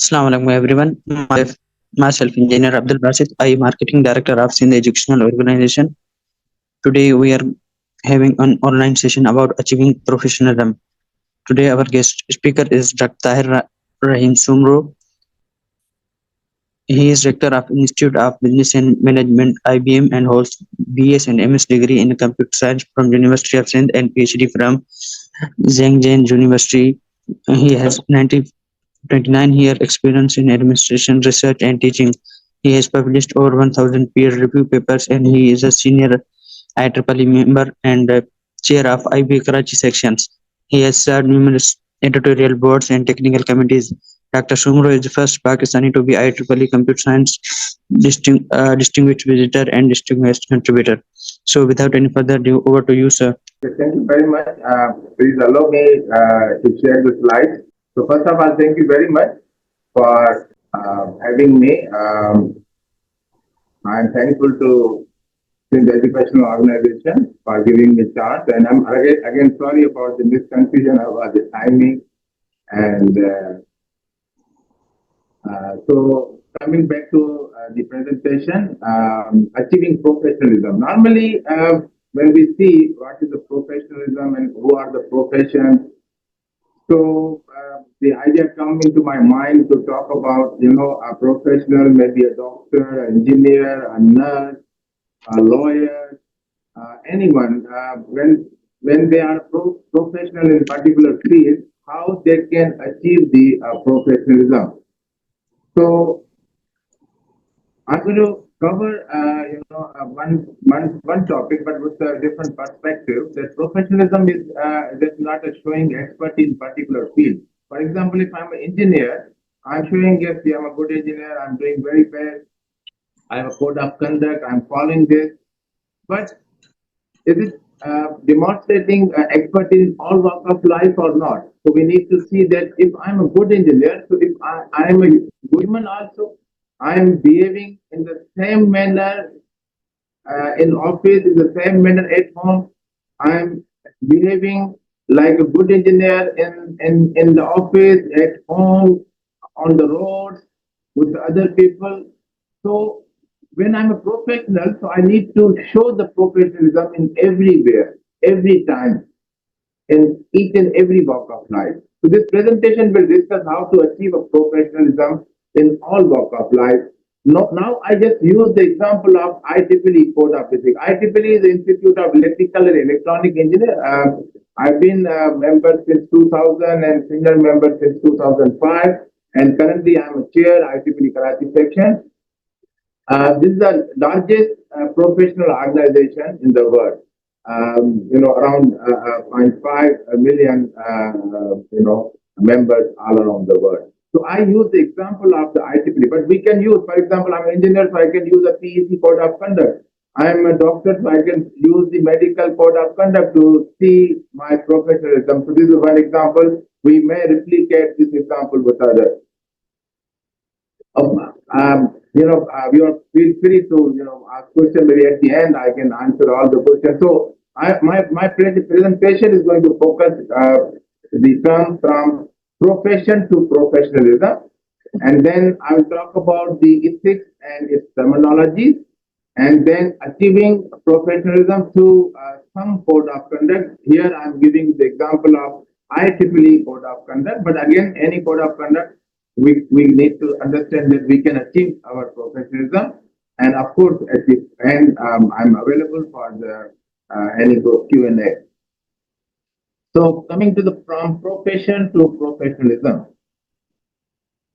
Assalamu alaikum everyone. Myself Engineer Abdul Basit. I am Marketing Director of Sindh Educational Organization. Today we are having an online session about achieving professionalism. Today our guest speaker is Dr. Rahim Soomro. He is Rector of Institute of Business and Management IBM and holds BS and MS degree in Computer Science from University of Sindh and PhD from Zhengzhou University. He has 29-year experience in administration, research, and teaching. He has published over 1,000 peer-reviewed papers, and he is a senior IEEE member and chair of IB Karachi sections. He has served numerous editorial boards and technical committees. Dr. Sumro is the first Pakistani to be IEEE Computer Science distinguished visitor and distinguished contributor. So, without any further ado, over to you, sir. Thank you very much. Please allow me to share the slides. So first of all, thank you very much for having me. I'm thankful to Sindh Educational Organization for giving me chance, and I'm again sorry about the misconfusion about the timing. And so coming back to the presentation, achieving professionalism. Normally, when we see what is the professionalism and who are the professions, so the idea comes into my mind to talk about, a professional, maybe a doctor, an engineer, a nurse, a lawyer, anyone. When they are professional in particular field, how they can achieve the professionalism. So I'm going to cover, one topic, but with a different perspective. That professionalism is just not a showing expertise in particular field. For example, if I'm an engineer, I'm showing yes, I'm a good engineer. I'm doing very well. I have a code of conduct. I'm following this. But is it demonstrating expertise in all walks of life or not? So we need to see that if I'm a good engineer, so if I am a good human also, I am behaving in the same manner in office, in the same manner at home. I am behaving like a good engineer in the office, at home, on the roads, with other people. So when I'm a professional, so I need to show the professionalism in everywhere, every time, in each and every walk of life. So this presentation will discuss how to achieve a professionalism in all walk of life. Now I just use the example of IEEE Code of Ethics. IEEE is the Institute of Electrical and Electronic Engineer. I've been a member since 2000 and senior member since 2005, and currently I'm a chair IEEE Karachi section. This is the largest professional organization in the world. Around 0.5 million, members all around the world. So I use the example of the IEEE, but we can use, for example, I'm an engineer, so I can use a PEC code of conduct. I am a doctor, so I can use the medical code of conduct to see my professionalism. So this is one example. We may replicate this example with others. You feel free to ask questions. Maybe at the end I can answer all the questions. So my presentation is going to focus the term from profession to professionalism, and then I will talk about the ethics and its terminology, and then achieving professionalism through some code of conduct. Here I am giving the example of IEEE code of conduct, but again, any code of conduct, we need to understand that we can achieve our professionalism. And of course, at the end, I'm available for the any Q&A. So coming to the from profession to professionalism.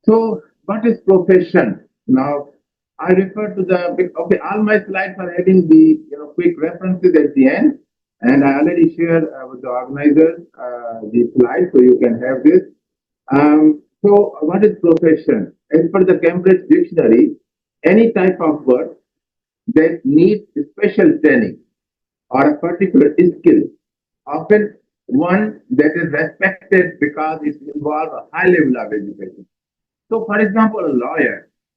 So what is profession? Now I refer to the, okay, all my slides are having the quick references at the end, and I already shared with the organizers the slides, so you can have this. So what is profession? As per the Cambridge Dictionary, any type of work that needs special training or a particular skill, often one that is respected because it involves a high level of education. So, for example, a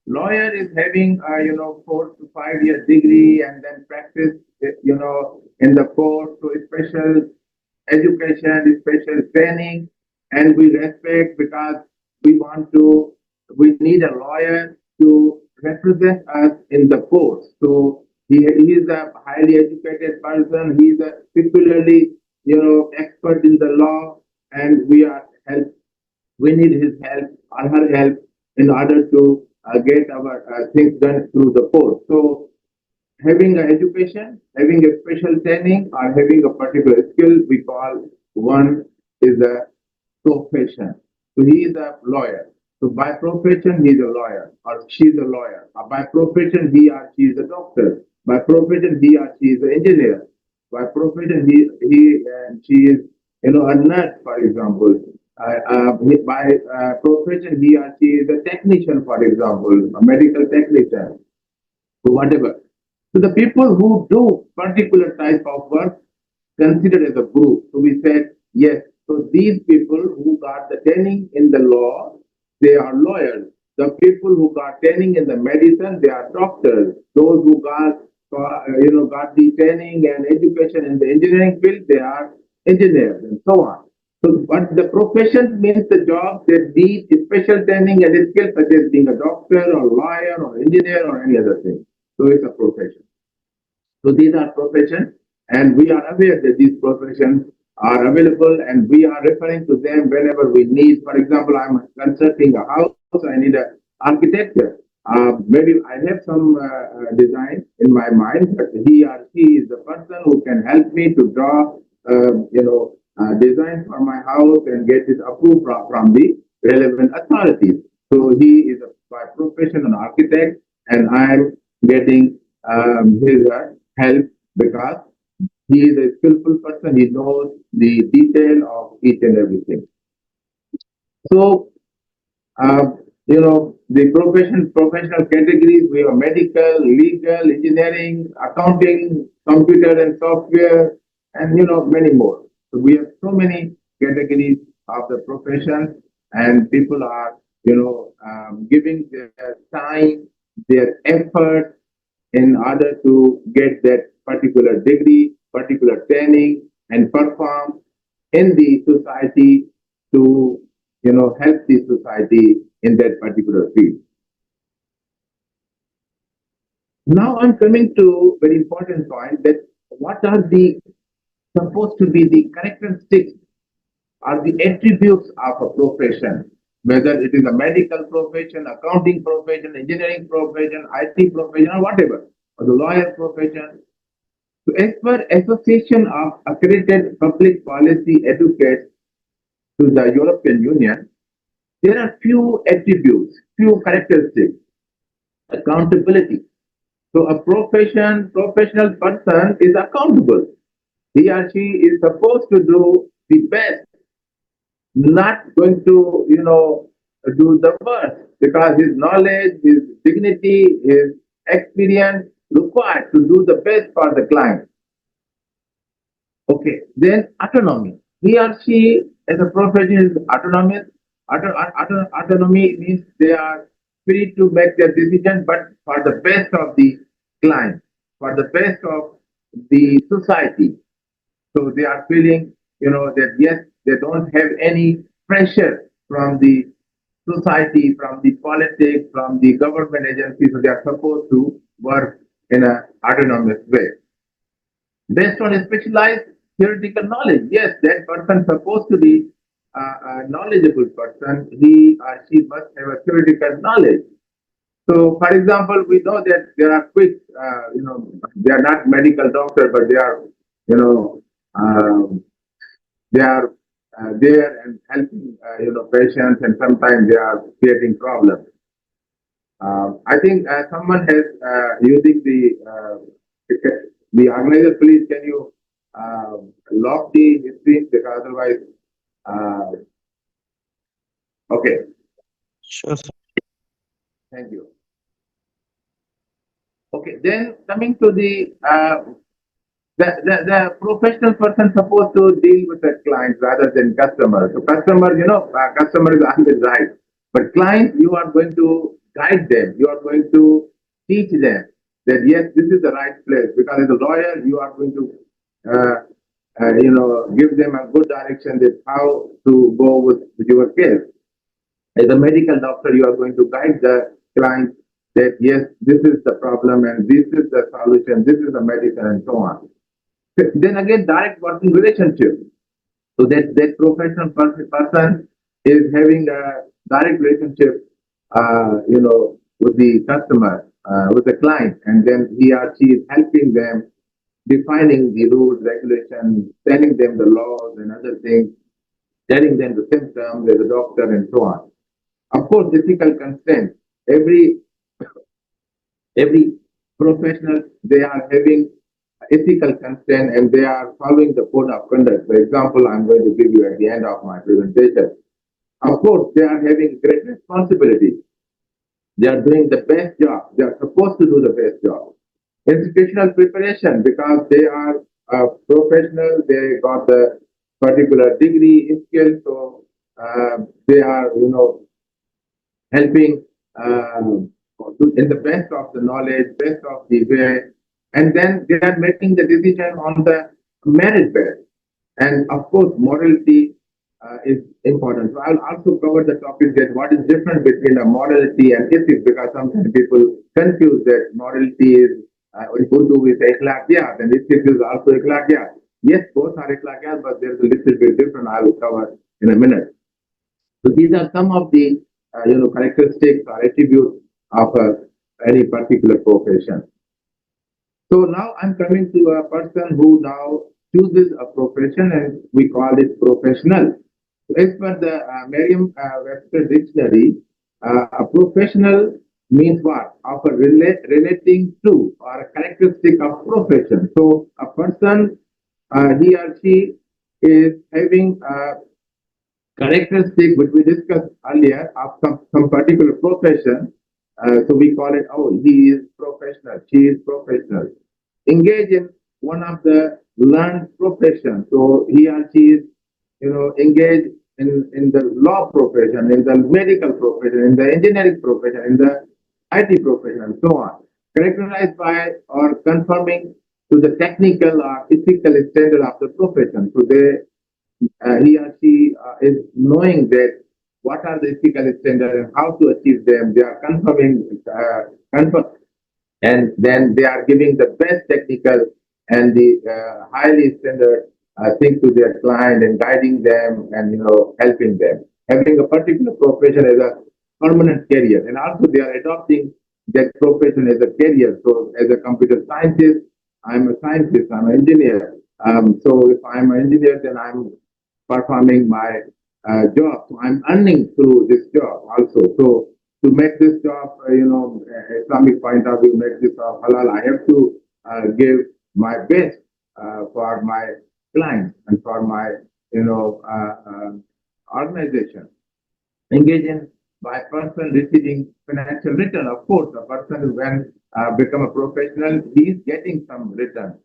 lawyer is having 4 to 5 year degree and then practice in the court, so special education, special training, and we respect because we want to we need a lawyer to represent us in the courts. So he is a highly educated person. He is a particularly, expert in the law, and we need his help or her help in order to get our things done through the court. So having an education, having a special training, or having a particular skill, we call one is a profession. So he is a lawyer. So by profession, he is a lawyer or she is a lawyer. Or by profession, he or she is a doctor. By profession, he or she is an engineer. By profession, he and she is, a nurse, for example. By profession, he or she is a technician, for example, a medical technician, so whatever. So the people who do particular type of work considered as a group. So we said yes. So these people who got the training in the law, they are lawyers. The people who got training in the medicine, they are doctors. Those who got the training and education in the engineering field, they are engineers and so on. So, but the profession means the job that need special training and skills such as being a doctor or lawyer or engineer or any other thing. So it's a profession. So these are professions, and we are aware that these professions are available, and we are referring to them whenever we need. For example, I'm constructing a house, I need an architecture. Maybe I have some design in my mind, but he or she is the person who can help me to draw, design for my house and get it approved from the relevant authorities. So he is by profession an architect, and I'm getting his help because he is a skillful person. He knows the detail of each and everything. So, the professional categories, we have medical, legal, engineering, accounting, computer and software, and, many more. So we have so many categories of the profession, and people are, giving their time, their effort in order to get that particular degree, particular training, and perform in the society to, help the society in that particular field. Now I'm coming to very important point that what are the supposed to be the characteristics or the attributes of a profession, whether it is a medical profession, accounting profession, engineering profession, IT profession, or whatever, or the lawyer profession. So as per Association of Accredited Public Policy Advocates to the European Union, there are few attributes, few characteristics. Accountability. So a professional person is accountable. He or she is supposed to do the best, not going to, do the worst, because his knowledge, his dignity, his experience required to do the best for the client. Okay, then autonomy. He or she as a professional is autonomous. Autonomy means they are free to make their decision, but for the best of the client, for the best of the society. So they are feeling, that yes, they don't have any pressure from the society, from the politics, from the government agencies. So they are supposed to work in an autonomous way. Based on specialized theoretical knowledge, yes, that person supposed to be a knowledgeable person. He or she must have a theoretical knowledge. So, for example, we know that there are quick, they are not medical doctors, but they are, you know, um, they are there and helping, patients, and sometimes they are creating problems. I think someone has using the organizer. Please, can you lock the screen because otherwise, uh, okay. Sure, sir. Thank you. Okay, then coming to the professional person supposed to deal with the clients rather than customers. So customer, customer is always right, but client, you are going to guide them. You are going to teach them that yes, this is the right place. Because as a lawyer, you are going to, give them a good direction that how to go with your case. As a medical doctor, you are going to guide the client that yes, this is the problem and this is the solution, this is the medicine, and so on. Then again, direct working relationship. So that professional person is having a direct relationship, with the customer, with the client, and then he or she is helping them defining the rules, regulations, telling them the laws and other things, telling them the symptoms as a doctor and so on. Of course, ethical consent. Every every professional, they are having ethical consent and they are following the code of conduct. For example, I'm going to give you at the end of my presentation. Of course, they are having great responsibility. They are doing the best job. They are supposed to do the best job. Educational preparation, because they are professional, they got the particular degree in skill, so they are, helping in the best of the knowledge, best of the way, and then they are making the decision on the merit base. And of course, morality is important. So I'll also cover the topic that what is different between the morality and ethics, because sometimes people confuse that morality is in Urdu we say ikhlaqiyat and ethics is also ikhlaqiyat. Yes, both are ikhlaqiyat, but there's a little bit different. I will cover in a minute. So these are some of the characteristics or attributes of any particular profession. So now I'm coming to a person who now chooses a profession and we call it professional. As per the Merriam-Webster dictionary, a professional means what? Of a relating to or a characteristic of profession. So a person, he or she is having a characteristic which we discussed earlier of some particular profession. So we call it, oh, he is professional, she is professional. Engage in one of the learned profession. So he or she is, engaged in the law profession, in the medical profession, in the engineering profession, in the IT profession, and so on. Characterized by or conforming to the technical or ethical standard of the profession. So he or she is knowing that what are the ethical standards and how to achieve them. They are and then they are giving the best technical and the highly standard thing to their client and guiding them and helping them. Having a particular profession as a permanent career, and also they are adopting that profession as a career. So, as a computer scientist, I'm a scientist, I'm an engineer. So, if I'm an engineer, then I'm performing my job. So I'm earning through this job also. So to make this job, Islamic point of view, make this job halal, I have to give my best for my clients and for my, organization. Engage in by person receiving financial return. Of course, the person when become a professional, he is getting some return.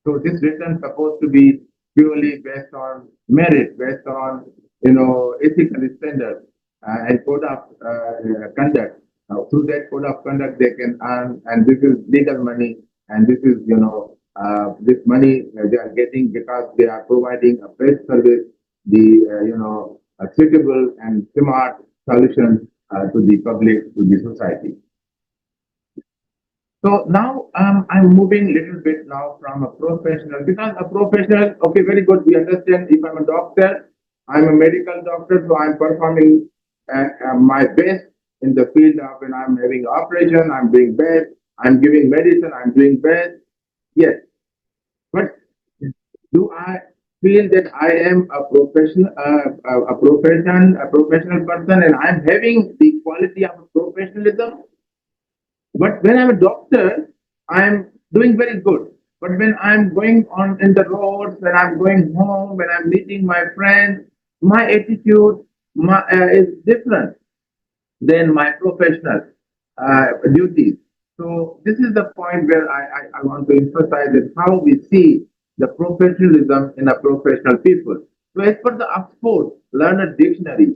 So this return is supposed to be purely based on merit, based on ethical standards and code of conduct. Through that code of conduct, they can earn, and this is legal money, and this is this money they are getting because they are providing a best service, the a suitable and smart solution to the public, to the society. So now I'm moving a little bit now from a professional, because a professional, okay, very good. We understand if I'm a doctor, I'm a medical doctor, so I'm performing my best in the field of when I'm having operation, I'm doing best, I'm giving medicine, I'm doing best. Yes, but do I feel that I am a professional, a professional person, and I'm having the quality of professionalism? But when I'm a doctor, I'm doing very good. But when I'm going on in the roads, when I'm going home, when I'm meeting my friends, my attitude is different than my professional duties. So this is the point where I want to emphasize that how we see the professionalism in a professional people. So as per the Oxford Learned Dictionary,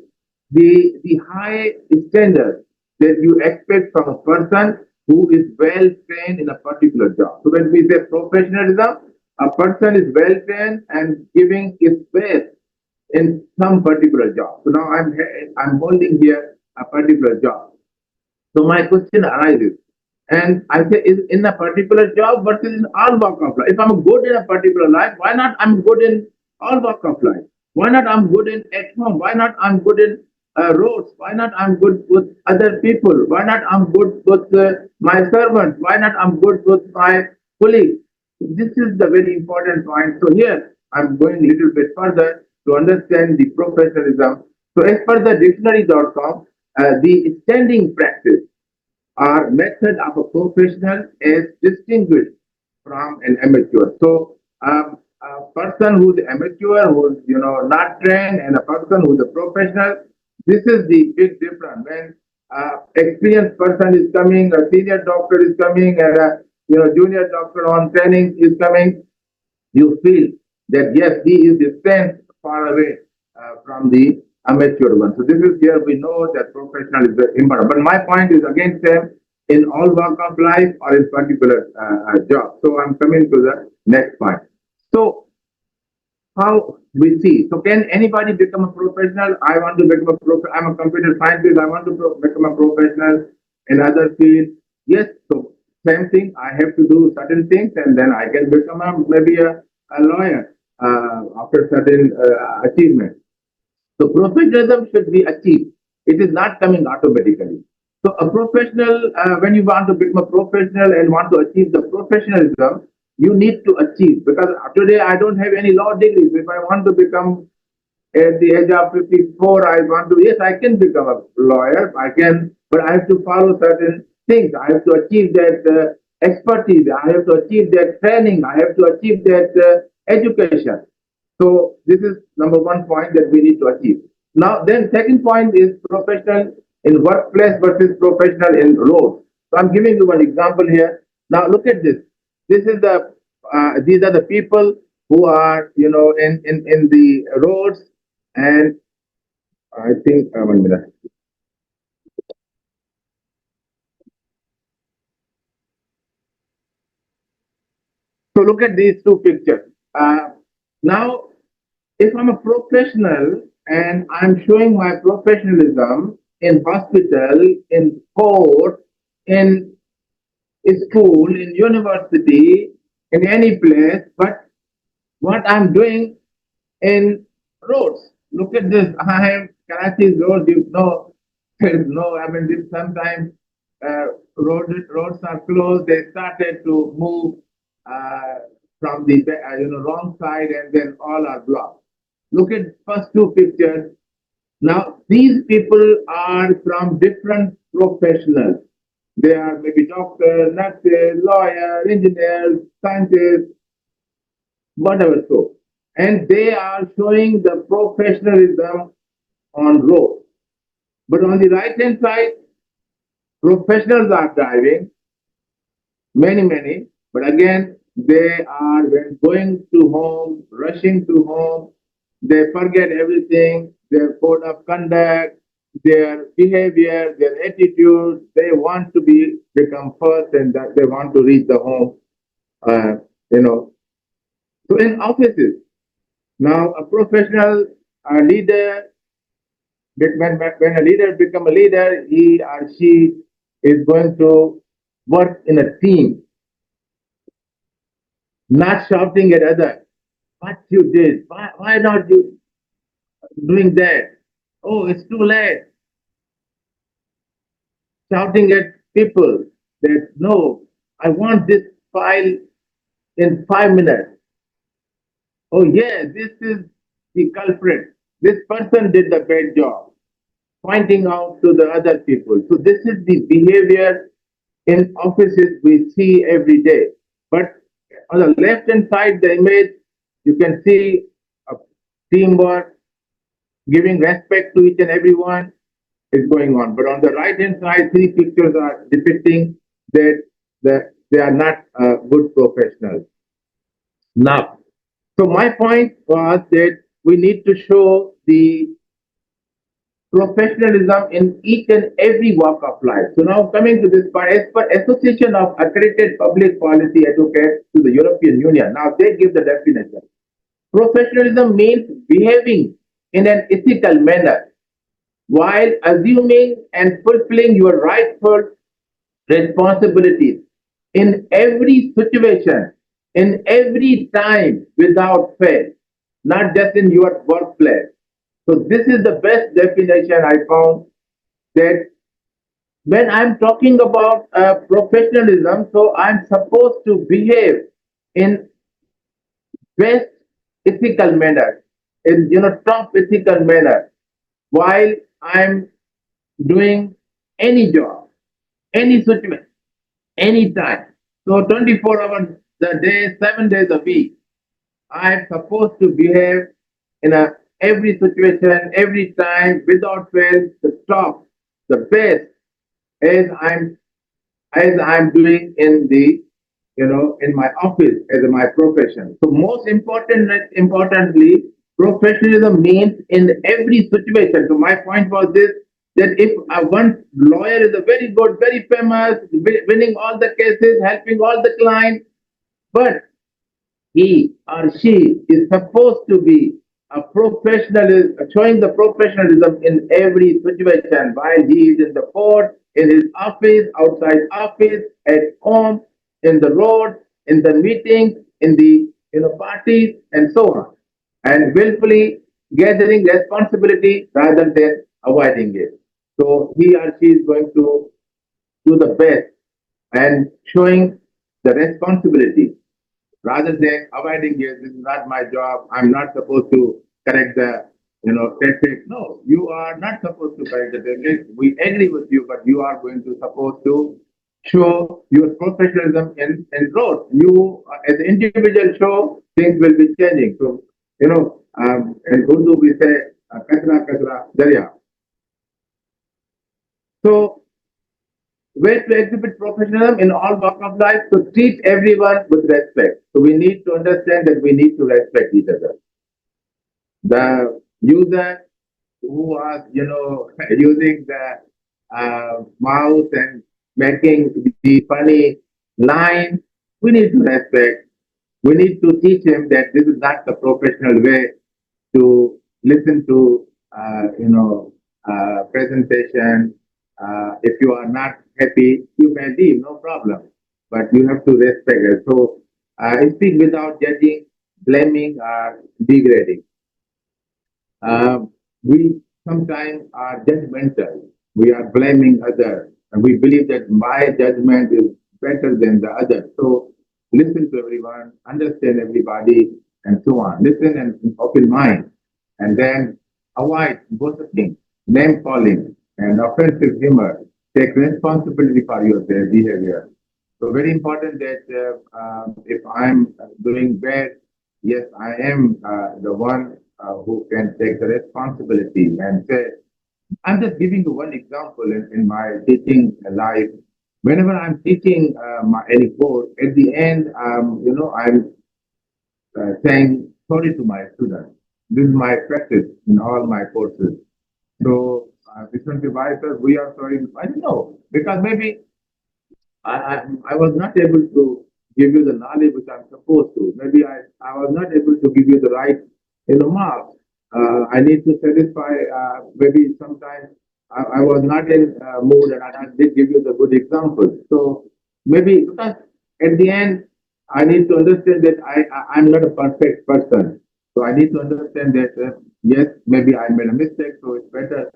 the high standard that you expect from a person who is well trained in a particular job. So when we say professionalism, a person is well trained and giving his best in some particular job. So now I'm holding here a particular job. So my question arises, and I say, is in a particular job versus in all walk of life. If I'm good in a particular life, why not I'm good in all walk of life? Why not I'm good in at home? Why not I'm good in roads? Why not I'm good with other people? Why not I'm good with my servants? Why not I'm good with my colleagues? This is the very important point. So here I'm going a little bit further to understand the professionalism. So as per the dictionary.com, the standing practice or method of a professional is distinguished from an amateur. So a person who's amateur, who's not trained, and a person who's a professional, this is the big difference. When experienced person is coming, a senior doctor is coming, and a junior doctor on training is coming, you feel that yes, he is distant far away from the amateur one. So this is here we know that professional is very important. But my point is again same in all walk of life or in particular job. So I'm coming to the next point. So how we see. So can anybody become a professional? I want to become a I'm a computer scientist. I want to become a professional in other fields. Yes. So same thing. I have to do certain things, and then I can become maybe a lawyer after certain achievement. So professionalism should be achieved. It is not coming automatically. So a professional, when you want to become a professional and want to achieve the professionalism, you need to achieve. Because today I don't have any law degrees. If I want to become at the age of 54, I want to, yes, I can become a lawyer. I can, but I have to follow certain things. I have to achieve that expertise. I have to achieve that training. I have to achieve that education. So this is number one point that we need to achieve. Now, then second point is professional in workplace versus professional in road. So I'm giving you one example here. Now look at this. This is the these are the people who are in the roads, and I think 1 minute. So look at these two pictures. Now, if I'm a professional and I'm showing my professionalism in hospital, in court, in school, in university, in any place, but what I'm doing in roads. Look at this. I have Karachi's roads. You know, there is no. I mean, this sometimes roads are closed. They started to move from the wrong side, and then all are blocked. Look at first two pictures. Now these people are from different professionals. They are maybe doctors, nurses, lawyers, engineers, scientists, whatever so. And they are showing the professionalism on road. But on the right hand side, professionals are driving, many, but again, they are when going to home, rushing to home, they forget everything, their code of conduct, their behavior, their attitude, they want to become first and that they want to reach the home, uh, you know. So in offices, now a professional leader, when a leader become a leader, he or she is going to work in a team, not shouting at others. What you did? Why not you doing that? Oh, it's too late. Shouting at people that no, I want this file in 5 minutes. Oh yeah, this is the culprit. This person did the bad job, pointing out to the other people. So this is the behavior in offices we see every day. But on the left hand side, the image, you can see a teamwork, giving respect to each and everyone is going on. But on the right hand side, three pictures are depicting that they are not good professionals. Now, so my point was that we need to show the professionalism in each and every walk of life. So now coming to this part, as per Association of Accredited Public Policy Advocates to the European Union, now they give the definition. Professionalism means behaving in an ethical manner, while assuming and fulfilling your rightful responsibilities in every situation, in every time without fail, not just in your workplace. So, this is the best definition I found that when I'm talking about professionalism, so I'm supposed to behave in best ethical manner, in top ethical manner, while I'm doing any job, any situation, any time. So 24 hours a day, 7 days a week, I'm supposed to behave in a every situation, every time, without fail, the top, the best, as I'm as I'm doing in the in my office as my profession. So importantly, professionalism means in every situation. So my point was this, that if one lawyer is a very good, very famous, winning all the cases, helping all the clients, but he or she is supposed to be a professional, showing the professionalism in every situation while he is in the court, in his office, outside office, at home, in the road, in the meetings, in the parties, and so on, and willfully gathering responsibility rather than avoiding it. So he or she is going to do the best and showing the responsibility rather than avoiding it. This is not my job. I'm not supposed to correct the traffic. No, you are not supposed to correct the traffic. We agree with you, but you are going to supposed to show your professionalism in road. You as an individual show things will be changing. So in Urdu we say kachra kachra darya. So way to exhibit professionalism in all walks of life, to treat everyone with respect. So we need to understand that we need to respect each other. The user who was, using the mouse and making the funny line, we need to respect. We need to teach him that this is not the professional way to listen to, presentation. If you are not happy, you may leave, no problem. But you have to respect it. So speak without judging, blaming, or degrading. We sometimes are judgmental. We are blaming others, and we believe that my judgment is better than the other. So listen to everyone, understand everybody, and so on. Listen and open mind, and then avoid both the things: name calling and offensive humor. Take responsibility for your behavior. So very important that if I'm doing bad, yes, I am the one who can take the responsibility and say, I'm just giving you one example in my teaching life. Whenever I'm teaching any course, at the end, I'm saying sorry to my students. This is my practice in all my courses. So, different devices, we are sorry. I don't know, because maybe I was not able to give you the knowledge which I'm supposed to. Maybe I was not able to give you the right, marks. I need to satisfy, maybe sometimes I was not in mood and I did give you the good example. So maybe because at the end, I need to understand that I'm not a perfect person. So I need to understand that, yes, maybe I made a mistake. So it's better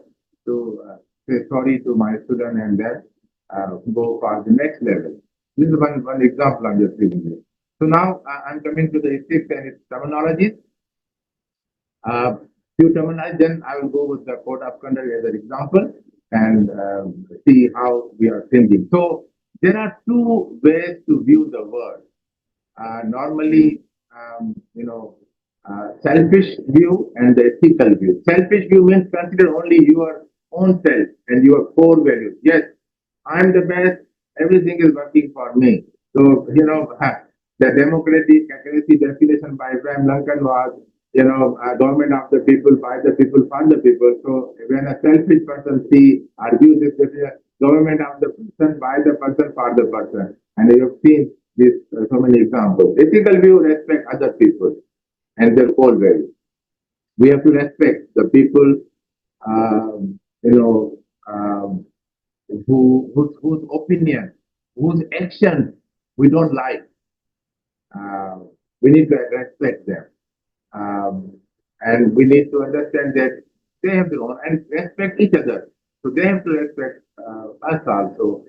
to say sorry to my student and then go for the next level. This is one example I'm just giving you. So now I'm coming to the ethics and its terminologies. Uh, Few terminology, then I will go with the code of conduct as an example and see how we are thinking. So there are two ways to view the world. Normally, selfish view and the ethical view. Selfish view means consider only your own self and your core values. Yes, I'm the best. Everything is working for me. So, the democracy definition by Abraham Lincoln was, government of the people, by the people, for the people. So when a selfish person see or view this definition, government of the person, by the person, for the person. And you have seen this so many examples. Ethical view respect other people and their core values. We have to respect the people, you know, whose opinion, whose actions we don't like, uh, we need to respect them. Um, and we need to understand that they have their own and respect each other. So they have to respect us also.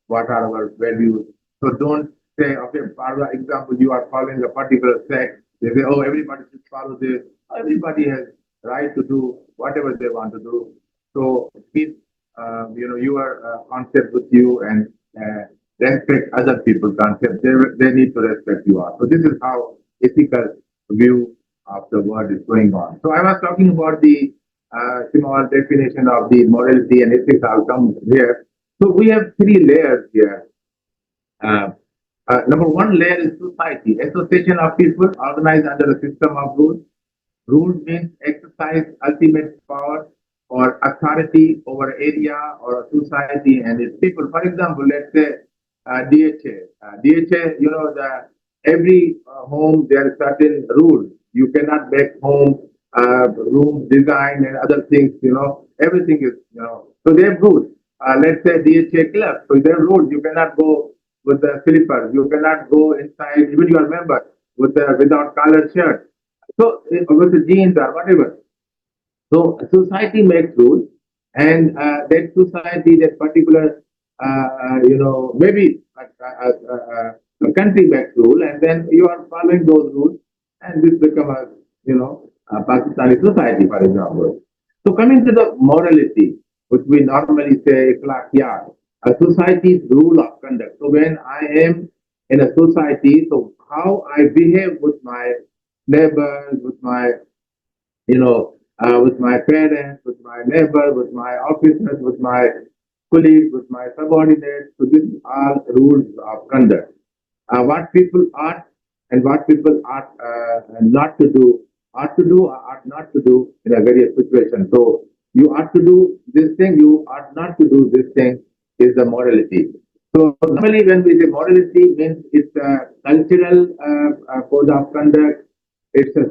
What are our values? So don't say, okay, for example, you are following a particular sect. They say, oh, everybody should follow this. Everybody has right to do whatever they want to do. So keep, your concept with you and respect other people's concept. They need to respect you also. So this is how ethical view of the world is going on. So I was talking about the small definition of the morality and ethics. I'll come here. So we have three layers here. Uh, Number one layer is society, association of people organized under a system of rules. Rules means exercise ultimate power or authority over area or a society and its people. For example, let's say DHA. DHA, every home there are certain rules. You cannot make home room design and other things. Everything is So they have rules. Let's say DHA club. So there are rules. You cannot go with the slippers. You cannot go inside. Even you are member without collared shirt. So with the jeans or whatever. So society makes rules, and that society, that particular, maybe a country makes rule, and then you are following those rules, and this become a Pakistani society, for example. So coming to the morality, which we normally say ikhlaqiyat, a society's rule of conduct. So when I am in a society, so how I behave with my neighbors, with my parents, with my neighbor, with my officers, with my colleagues, with my subordinates. So these are rules of conduct. What people ought and what people ought not to do, or ought not to do in a various situation. So you ought to do this thing, you ought not to do this thing is the morality. So normally when we say morality means it's a cultural code of conduct, it's a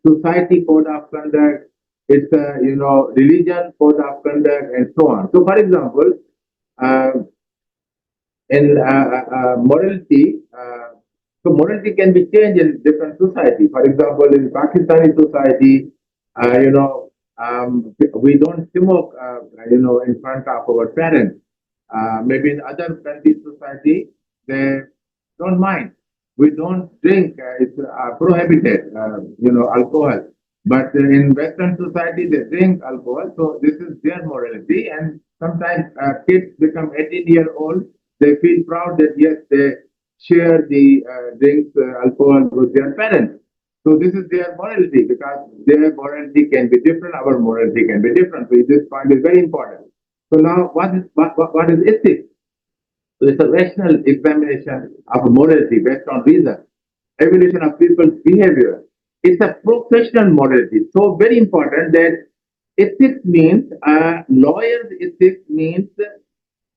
society code of conduct, it's a religion code of conduct, and so on. So, for example, uh, in morality, so morality can be changed in different society. For example, in Pakistani society, we don't smoke, in front of our parents. Maybe in other countries' society, they don't mind. We don't drink; it's prohibited. Alcohol. But in Western society, they drink alcohol. So this is their morality. And sometimes kids become 18-year-old. They feel proud that yes, they share the drinks, alcohol with their parents. So this is their morality because their morality can be different. Our morality can be different. So this point is very important. So now, what is ethics? So it's a rational examination of morality based on reason, evaluation of people's behavior. It's a professional morality. So very important that ethics means lawyers' ethics means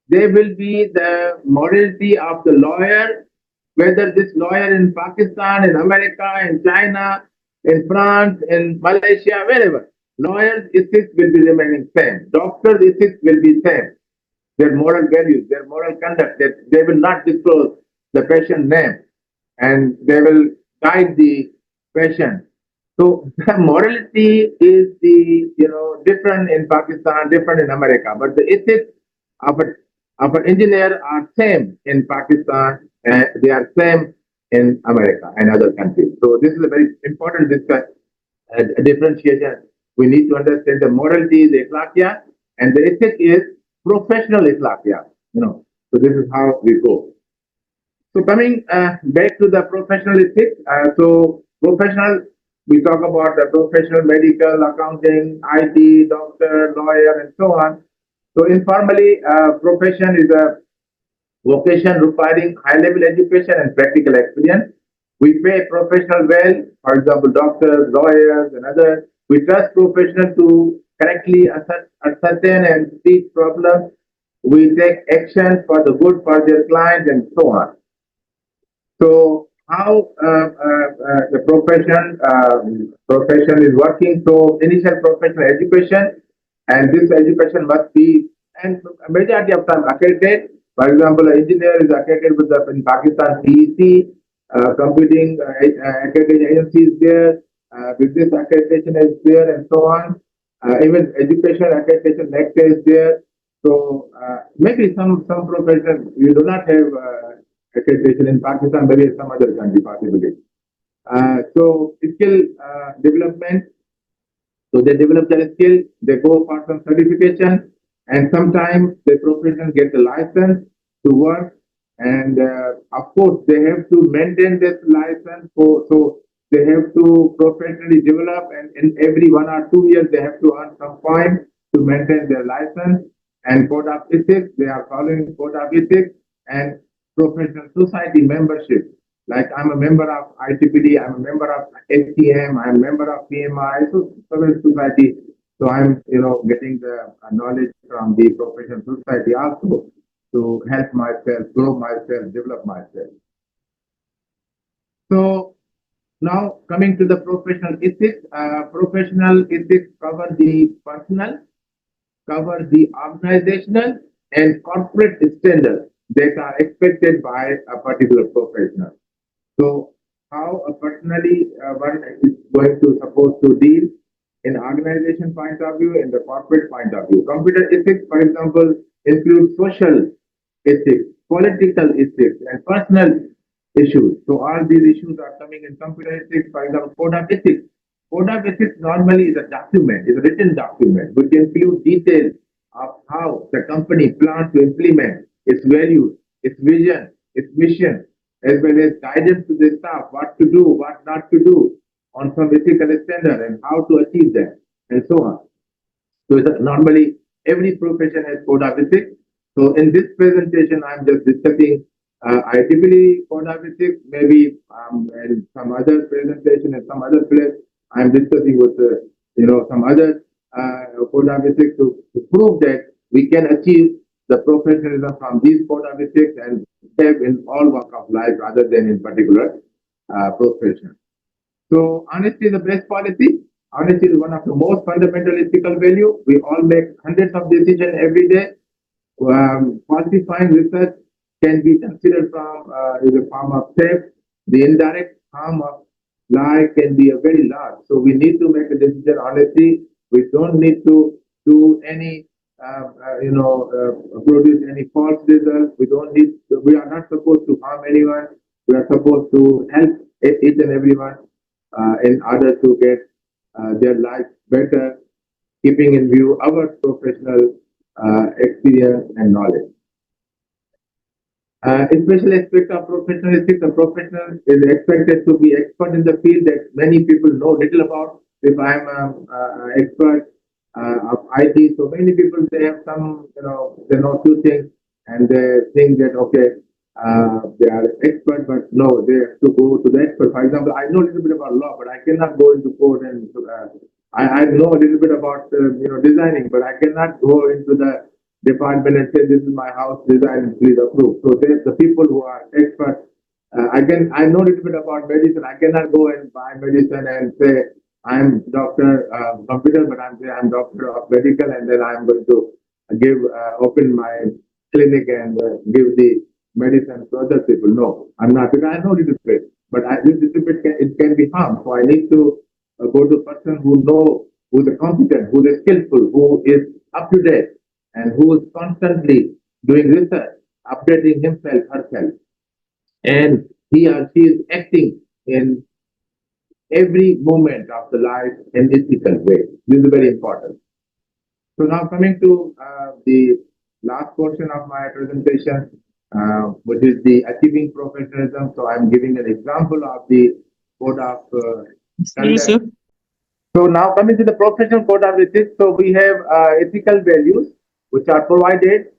there will be the morality of the lawyer, whether this lawyer in Pakistan, in America, in China, in France, in Malaysia, wherever. Lawyers' ethics will be remaining same. Doctors' ethics will be same. Their moral values, their moral conduct, that they will not disclose the patient name and they will guide the patient. So the morality is the different in Pakistan, different in America, but the ethics of an engineer are same in Pakistan and they are same in America and other countries. So this is a very important differentiation. We need to understand the morality is ikhlaqiyat and the ethic is professional ikhlaqiyat. So this is how we go. So coming back to the professional ethics, so professional, we talk about the professional medical, accounting, IT, doctor, lawyer, and so on. So informally, profession is a vocation requiring high-level education and practical experience. We pay professional well, for example, doctors, lawyers, and others. We trust professionals to correctly ascertain and treat problems. We take action for the good for their clients and so on. So how the profession is working? So initial professional education and this education must be, and majority of time accredited. For example, an engineer is accredited with the in Pakistan PEC, computing accreditation agency is there, business accreditation is there, and so on. Even education accreditation Rector is there. So maybe some profession you do not have accreditation in Pakistan, maybe in some other country possibly. So skill development. So they develop their skill, they go for some certification, and sometimes the profession get the license to work. And of course, they have to maintain this license. So they have to professionally develop, and in every 1 or 2 years, they have to earn some point to maintain their license. And code of ethics, they are following code of ethics and professional society membership. Like I'm a member of ITPD, I'm a member of STM, I'm a member of PMI, so civil society. So I'm, getting the knowledge from the professional society also to help myself, grow myself, develop myself. So now coming to the professional ethics cover the personal, cover the organizational and corporate standards that are expected by a particular professional. So how personally one is going to supposed to deal in organization point of view, in the corporate point of view. Computer ethics, for example, includes social ethics, political ethics, and personal issues. So all these issues are coming in computer ethics. For example, code of ethics. Code of ethics normally is a document, is a written document, which includes details of how the company plans to implement its values, its vision, its mission, as well as guidance to the staff, what to do, what not to do on some ethical standard and how to achieve that, and so on. So normally every profession has code of ethics. So in this presentation, I'm just discussing IEEE code of ethics. Maybe in some other presentation and some other place, I'm discussing with some other code of ethics to prove that we can achieve the professionalism from these code of ethics and have in all walk of life rather than in particular profession. So honesty is the best policy. Honesty is one of the most fundamental ethical value. We all make hundreds of decisions every day. Falsifying research can be considered from is a form of theft. The indirect harm of lie can be a very large. So we need to make a decision honestly. We don't need to do any produce any false results. We don't need. We are not supposed to harm anyone. We are supposed to help each and everyone in order to get their life better, keeping in view our professional experience and knowledge. Special aspect of professional ethics, a professional is expected to be expert in the field that many people know little about. If I'm an expert of IT, so many people they have some, they know few things and they think that okay, they are expert, but no, they have to go to the expert. For example, I know a little bit about law, but I cannot go into code and I know a little bit about designing, but I cannot go into the department and say this is my house design, please approve. So there's the people who are experts. I know a little bit about medicine. I cannot go and buy medicine and say I'm doctor computer, but I'm doctor of medical, and then I'm going to give open my clinic and give the medicine to other people. No, I'm not. Because I know a little bit, but this little bit it can be harm. So I need to go to a person who know, who's competent, who's skillful, who is up to date, and who is constantly doing research, updating himself, herself, and he or she is acting in every moment of the life in ethical way. This is very important. So now coming to the last portion of my presentation, which is the achieving professionalism. So I'm giving an example of the code of conduct. So now coming to the professional code of ethics. So we have ethical values which are provided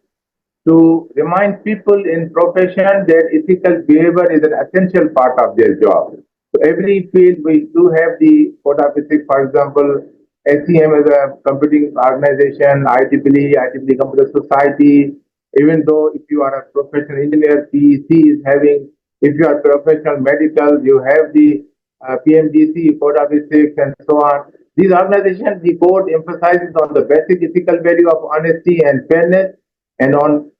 to remind people in profession that ethical behavior is an essential part of their job. So every field we do have the code of ethics. For example, SEM is a computing organization, IEEE Computer Society. Even though if you are a professional engineer, PEC is having. If you are professional medical, you have the PMDC code of ethics and so on. These organizations, the code emphasizes on the basic ethical value of honesty and fairness and on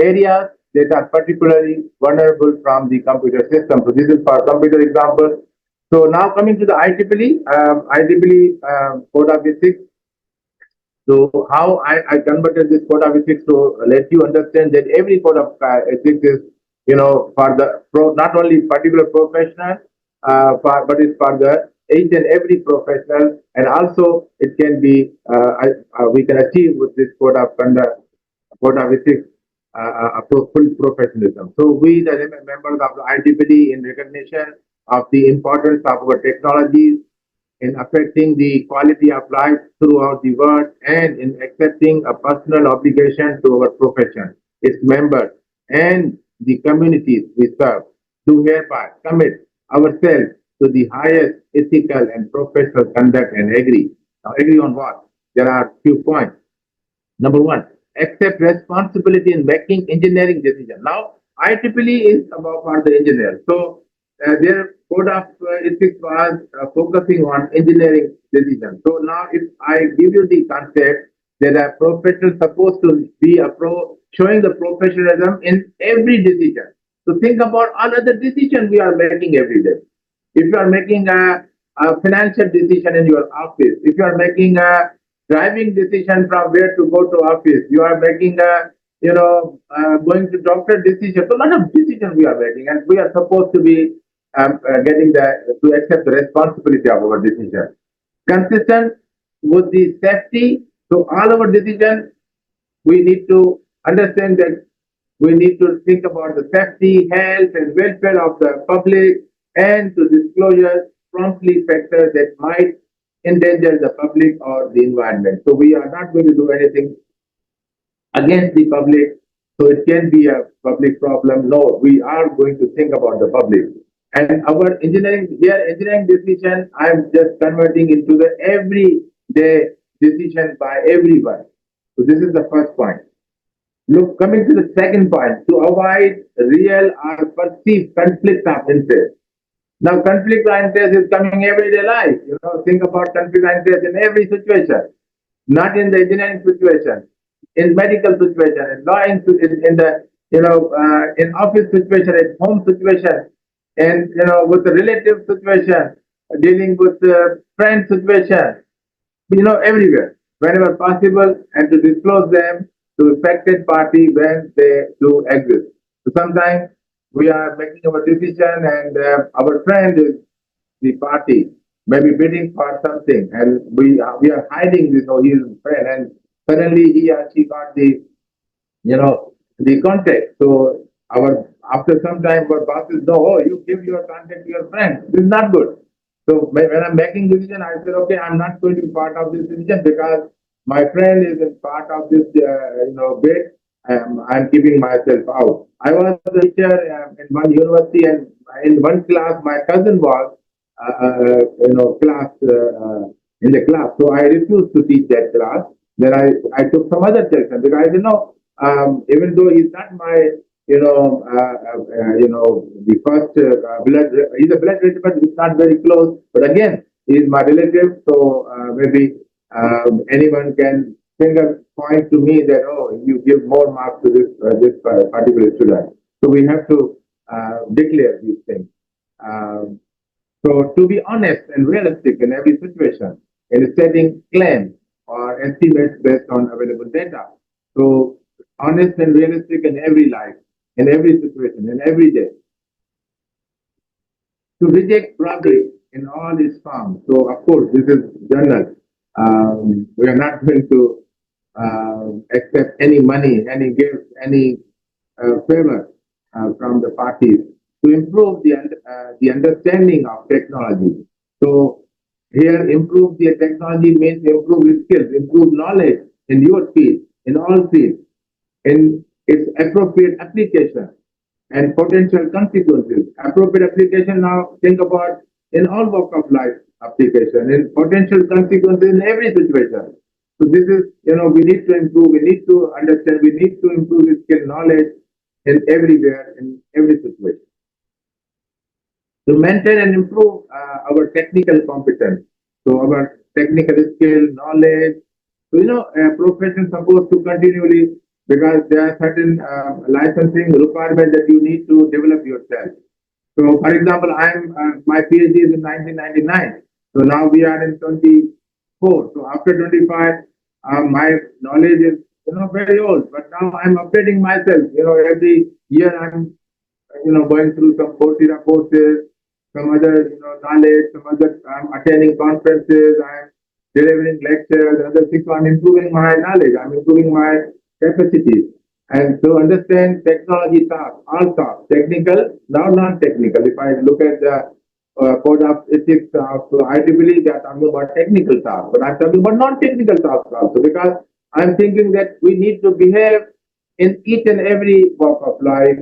areas that are particularly vulnerable from the computer system. So this is for computer example. So now coming to the IEEE Code of Ethics. So how I converted this code of ethics to let you understand that every code of ethics is, for the not only particular professional, but it's for the each and every professional, and also it can be we can achieve with this code of conduct, code of ethics, full professionalism. So we, the members of the IEEE, in recognition of the importance of our technologies in affecting the quality of life throughout the world and in accepting a personal obligation to our profession, its members, and the communities we serve, do hereby commit ourselves to the highest ethical and professional conduct and agree. Now, agree on what? There are few points. Number one, accept responsibility in making engineering decisions. Now, IEEE is about for the engineers. So, their code of ethics was focusing on engineering decisions. So now, if I give you the concept that a professional is supposed to be showing the professionalism in every decision. So think about all other decisions we are making every day. If you are making a financial decision in your office, if you are making a driving decision from where to go to office, you are making a going to doctor decision. So a lot of decisions we are making, and we are supposed to be getting to accept the responsibility of our decision. Consistent with the safety. So all our decisions, we need to understand that we need to think about the safety, health, and welfare of the public, and to disclosure promptly factors that might endanger the public or the environment. So we are not going to do anything against the public. So it can be a public problem. No, we are going to think about the public. And our engineering decision, I'm just converting into the everyday decision by everyone. So this is the first point. Look, coming to the second point, to avoid real or perceived conflict of interest. Now, conflict of interest is coming everyday life. Think about conflict of interest in every situation, not in the engineering situation, in medical situation, in law, in the in office situation, in home situation, and with the relative situation, dealing with the friend situation, everywhere, whenever possible, and to disclose them to affected party when they do exist. So sometimes we are making our decision, and our friend is the party, maybe bidding for something, and we are hiding this, he is friend, and suddenly he or she got the contact. So after some time, our bosses know, oh, you give your contact to your friend. This is not good. So when I'm making decision, I said, okay, I'm not going to be part of this decision because my friend is a part of this, bid. I'm keeping myself out. I was a teacher in one university, and in one class, my cousin was, class in the class. So I refused to teach that class. Then I took some other section because even though he's not my the first blood, he's a blood relative, but it's not very close. But again, he's my relative, so maybe anyone can finger point to me that, oh, you give more marks to this particular student. So we have to declare these things. Um, so to be honest and realistic in every situation, in setting claims or estimates based on available data. So honest and realistic in every life, in every situation, in every day. To reject bribery in all its forms. So of course, this is journal. We are not going to accept any money, any gift, any favor from the parties to improve the understanding of technology. So here, improve the technology means improve skills, improve knowledge in your field, in all fields, in its appropriate application and potential consequences. Appropriate application, now think about in all walk of life application, in potential consequences in every situation. So this is, we need to improve, we need to understand, we need to improve the skill knowledge in everywhere, in every situation. To maintain and improve our technical competence. So our technical skill, knowledge. So, a profession supposed to continually, because there are certain licensing requirements that you need to develop yourself. So, for example, my PhD is in 1999. So now we are in 24. So after 25, my knowledge is very old. But now I'm updating myself. Every year I'm going through some Coursera courses, some other knowledge, some other I'm attending conferences, I'm delivering lectures, other things. So I'm improving my knowledge. I'm improving my capacity. And to understand technology tasks, all tasks, technical, now non-technical. If I look at the code of ethics of IEEE, they are talking about technical tasks, but I'm talking about non-technical tasks also, because I'm thinking that we need to behave in each and every walk of life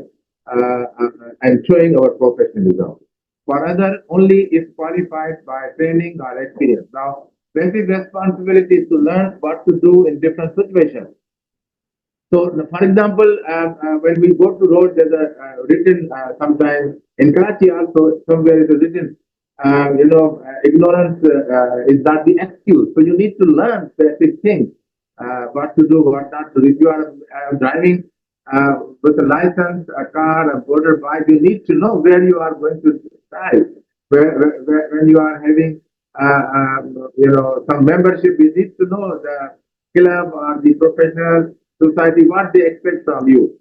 and showing our professionalism. For other, only is qualified by training or experience. Now, basic responsibility is to learn what to do in different situations. So, for example, when we go to road, there's a written sometimes in Karachi also somewhere is a written, ignorance is not the excuse. So you need to learn basic things, what to do, what not to do. If you are driving with a license, a car, a motorbike, you need to know where you are going to drive. When you are having, some membership, you need to know the club or the professional society what they expect from you.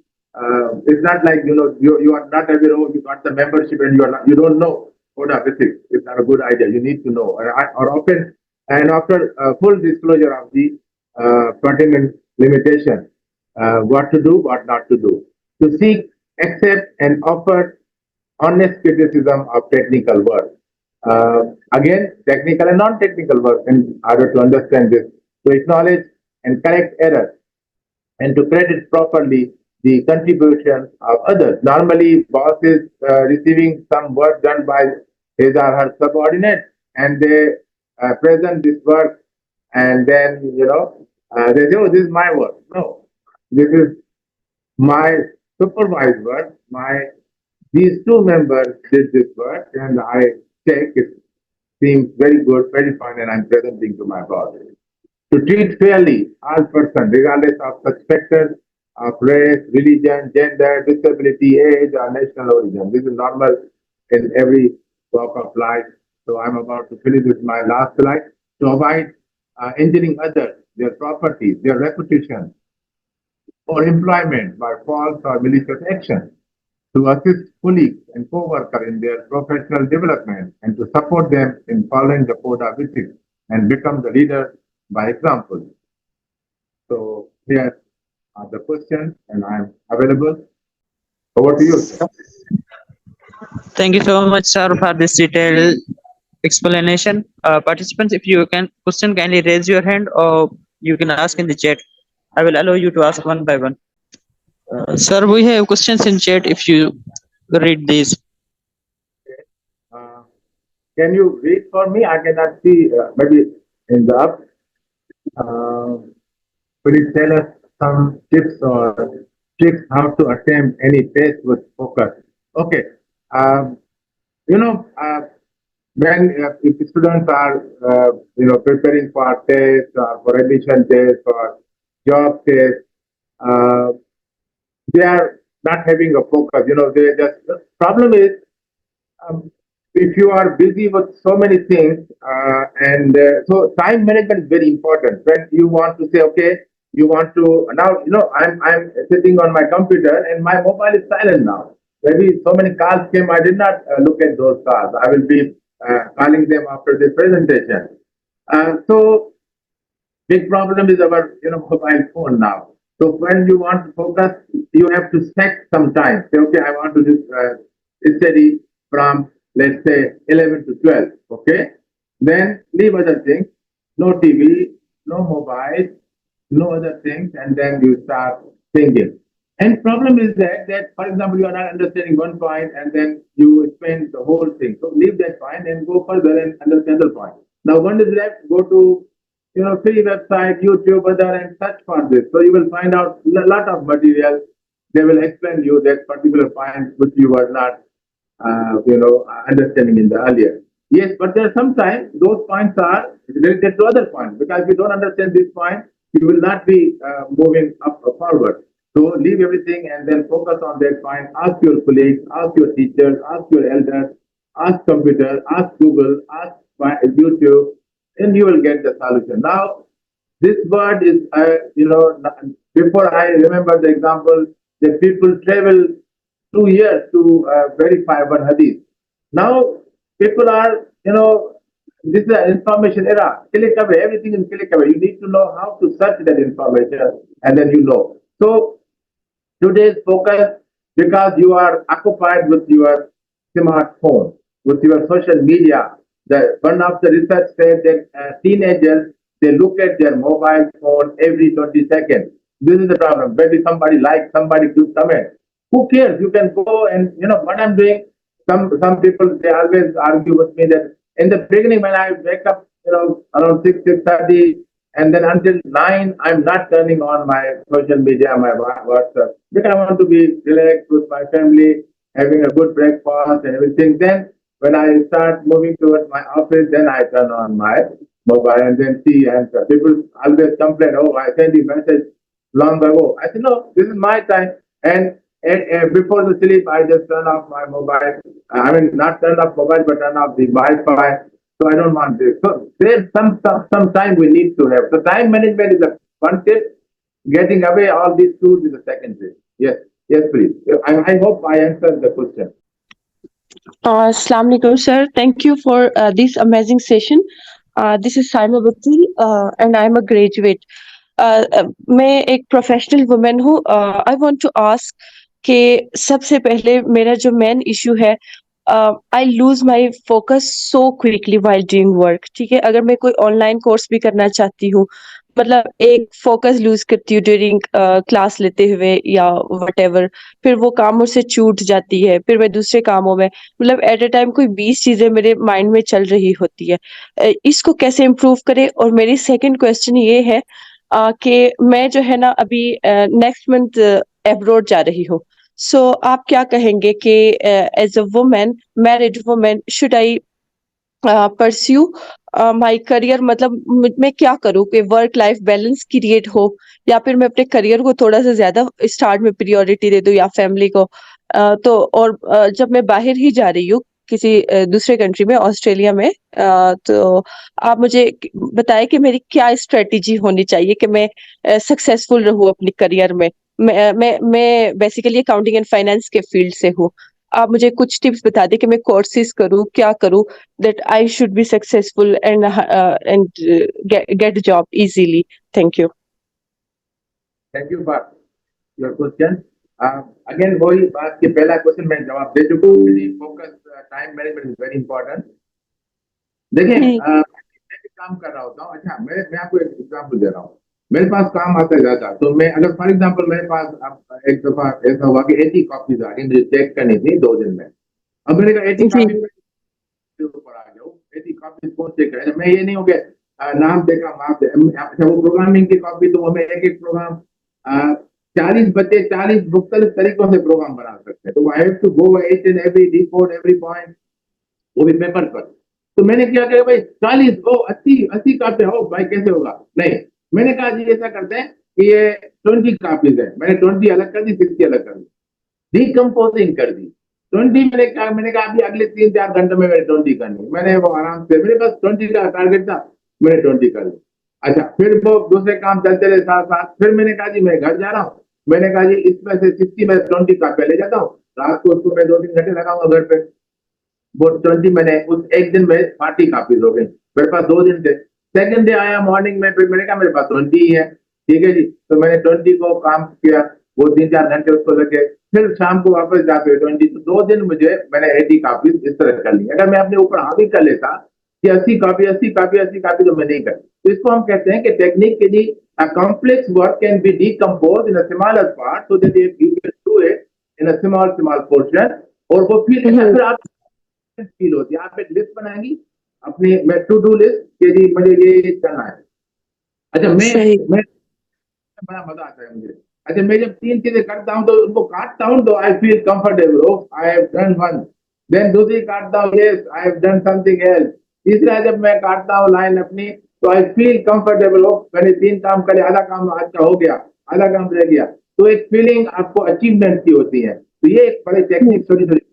It's not like you are not aware of you got the membership and you don't know code of ethics. It's not a good idea. You need to know. Or often and after full disclosure of the pertinent limitation, what to do, what not to do. To seek, accept, and offer honest criticism of technical work. Again, technical and non-technical work in order to understand this. To acknowledge and correct errors and to credit properly the contribution of others. Normally, boss is receiving some work done by his or her subordinate, and they present this work, and then they say, "Oh, this is my work." No, this is my supervised work. These two members did this work, and I check it seems very good, very fine, and I'm presenting to my boss. To treat fairly all persons, regardless of such factors of race, religion, gender, disability, age, or national origin. This is normal in every walk of life. So I'm about to finish with my last slide. To avoid injuring others, their property, their reputation, or employment by false or malicious action. To assist colleagues and co-workers in their professional development and to support them in following the code of ethics and become the leader by example. So here are the questions and I'm available. Over to you, sir. Thank you so much, sir, for this detailed explanation. Participants, if you can question, kindly raise your hand or you can ask in the chat. I will allow you to ask one by one. Sir, we have questions in chat if you read these. Uh, can you read for me? I cannot see maybe in the up. Could you tell us some tips or tricks how to attempt any test with focus? Okay. Um, you know, when if students are preparing for tests or for admission tests or job tests, uh, they are not having a focus. They just the problem is um, if you are busy with so many things, and so time management is very important. When you want to say, okay, you want to now, I'm sitting on my computer and my mobile is silent now. Maybe so many calls came, I did not look at those calls. I will be calling them after the presentation. So big problem is our mobile phone now. So when you want to focus, you have to set some time. Say, okay, I want to study from let's say 11 to 12. Okay, then leave other things, no TV, no mobile, no other things, and then you start thinking. And problem is that for example you are not understanding one point and then you explain the whole thing. So leave that point and go further and understand the point. Now one is left, go to free website, YouTube, other and search for this. So you will find out a lot of material. They will explain you that particular point which you were not understanding in the earlier. Yes, but there are sometimes those points are related to other points, because if you don't understand this point, you will not be moving up or forward. So leave everything and then focus on that point. Ask your colleagues, ask your teachers, ask your elders, ask computer, ask Google, ask YouTube, and you will get the solution. Now, this word is, before I remember the example that people travel 2 years to verify one hadith. Now people are, this is an information era. Click away, everything is click away. You need to know how to search that information, and then you know. So today's focus, because you are occupied with your smartphone, with your social media. One of the research said that teenagers, they look at their mobile phone every 20 seconds. This is the problem. Maybe somebody likes, somebody gives comment. Who cares? You can go and, what I'm doing. Some people, they always argue with me that in the beginning when I wake up, around 6:30, and then until 9, I'm not turning on my social media, my WhatsApp, because I want to be relaxed with my family, having a good breakfast and everything. Then when I start moving towards my office, then I turn on my mobile and then see answer. People always complain, oh, I sent you message long ago. I said, no, this is my time. And before the sleep, I just turn off my mobile. I mean, not turn off mobile, but turn off the Wi-Fi. So I don't want this. So there's some time we need to have. So time management is the one tip. Getting away all these tools is the second tip. Yes, yes, please. I hope I answered the question. Assalamu alaikum, sir. Thank you for this amazing session. This is Saima Bhattal, and I'm a graduate. मैं एक professional women हूँ. I want to ask कि सबसे पहले मेरा जो main issue है, I lose my focus so quickly while doing work. ठीक है, अगर मैं कोई ऑनलाइन कोर्स भी करना चाहती हूँ, मतलब एक फोकस लूज करती हूँ ड्यूरिंग क्लास लेते हुए या वट, फिर वो काम मुझसे छूट जाती है, फिर मैं दूसरे कामों में, मतलब एट अ टाइम कोई 20 चीजें मेरे माइंड में चल रही होती है. इसको कैसे इम्प्रूव करें? और मेरी सेकंड क्वेश्चन ये है कि मैं जो है ना अभी नेक्स्ट मंथ एब्रॉड जा रही हूँ. सो आप क्या कहेंगे कि as a women, married women, should I pursue my career? मतलब मैं क्या करूँ कि वर्क लाइफ बैलेंस क्रिएट हो, या फिर मैं अपने करियर को थोड़ा सा ज्यादा स्टार्ट में प्रायोरिटी दे दूं, या फैमिली को? तो और जब मैं बाहर ही जा रही हूँ किसी दूसरे कंट्री में, ऑस्ट्रेलिया में, तो आप मुझे बताएं कि मेरी क्या स्ट्रेटेजी होनी चाहिए कि मैं सक्सेसफुल रहूं अपनी करियर में. मैं बेसिकली अकाउंटिंग एंड फाइनेंस के फील्ड से हूँ. आप मुझे कुछ टिप्स बता दें कि मैं कोर्सेज करूँ, क्या करूँ, that I should be successful and get a job easily. Thank you. Thank you for your question. Again, वही बात के पहला क्वेश्चन मैं जवाब दे चुका हूँ. Focus, time management is very important. देखिए, मैं भी काम कर रहा होता हूँ. अच्छा, मैं आपको एक एग्जाम्पल दे रहा हूँ. मेरे पास काम आता है जाता, तो मैं अगर फॉर एग्जाम्पल मेरे पास अब एक दफा ऐसा हुआ कि 80 कॉपीज आ गई, मुझे चेक करनी थी 2 दिन में. अब मैंने कहा 80 जी. कॉपी ऊपर आ जाओ, 80 कॉपी कौन चेक करे? मैं ये नहीं हो गया नाम देखा माप दे. अच्छा, वो प्रोग्रामिंग की कॉपी, तो हमें एक एक प्रोग्राम 40 बच्चे 40 मुख्तलिफ तरीकों से प्रोग्राम बना सकते हैं. तो I have to go each and every decode every point, वो भी पेपर पर. तो मैंने क्या किया भाई, 40 ओ 80 कापी हो भाई, कैसे होगा? नहीं, मैंने कहा जी ऐसा करते हैं कि ये 20 कापीज है. मैंने 20 अलग कर दी, 60 अलग कर दी, डिकम्पोजिंग कर दी. 20 मैंने कहा अभी अगले 3-4 घंटे में मैंने 20 करनी. मैंने वो आराम से, मेरे पास 20 का टारगेट था, मैंने 20 कर ली. अच्छा, फिर वो दूसरे काम चलते रहे साथ साथ. फिर मैंने कहा जी मैं घर जा रहा हूँ. मैंने कहा जी इसमें से 60 में 20 कापियां ले जाता हूँ, रात को उसको मैं 2-3 घंटे लगाऊंगा घर पे. वो 20 मैंने उस एक दिन में 40 कापीज हो गई. मेरे पास 2 दिन थे. सेकंड डे आया मॉर्निंग में, फिर मैंने कहा मेरे पास 20 ही है. ठीक है जी, तो मैंने 20 को काम किया, वो 3-4 घंटे उसको लगे. फिर शाम को वापस जाके 20, तो 2 दिन मुझे मैंने 80 कापीज इस तरह कर ली. अगर मैं अपने ऊपर हावी कर लेता कि 80 कापी, तो मैं नहीं कर. तो इसको हम कहते हैं कि technically a complex work can be decomposed in a smaller part so that you can do it in a small portion. और वो फिर आप फील होती है. आप एक लिस्ट बनाएंगी अपनी, मैं टू डू लिस्ट के जी मुझे ये करना है. अच्छा, मैं बड़ा मजा आता है मुझे. अच्छा, मैं जब 3 चीजें करता हूँ तो उनको काटता हूँ, तो I feel comfortable. I have done one. Then दूसरी काटता हूँ, yes I have done something else. तीसरा जब मैं काटता हूँ लाइन अपनी, तो आई फील कंफर्टेबल, हो मैंने 3 काम करे, आधा काम आज का हो गया, आधा काम रह गया, तो एक फीलिंग आपको अचीवमेंट की होती है। तो ये एक बड़ी टेक्निक छोटी छोटी।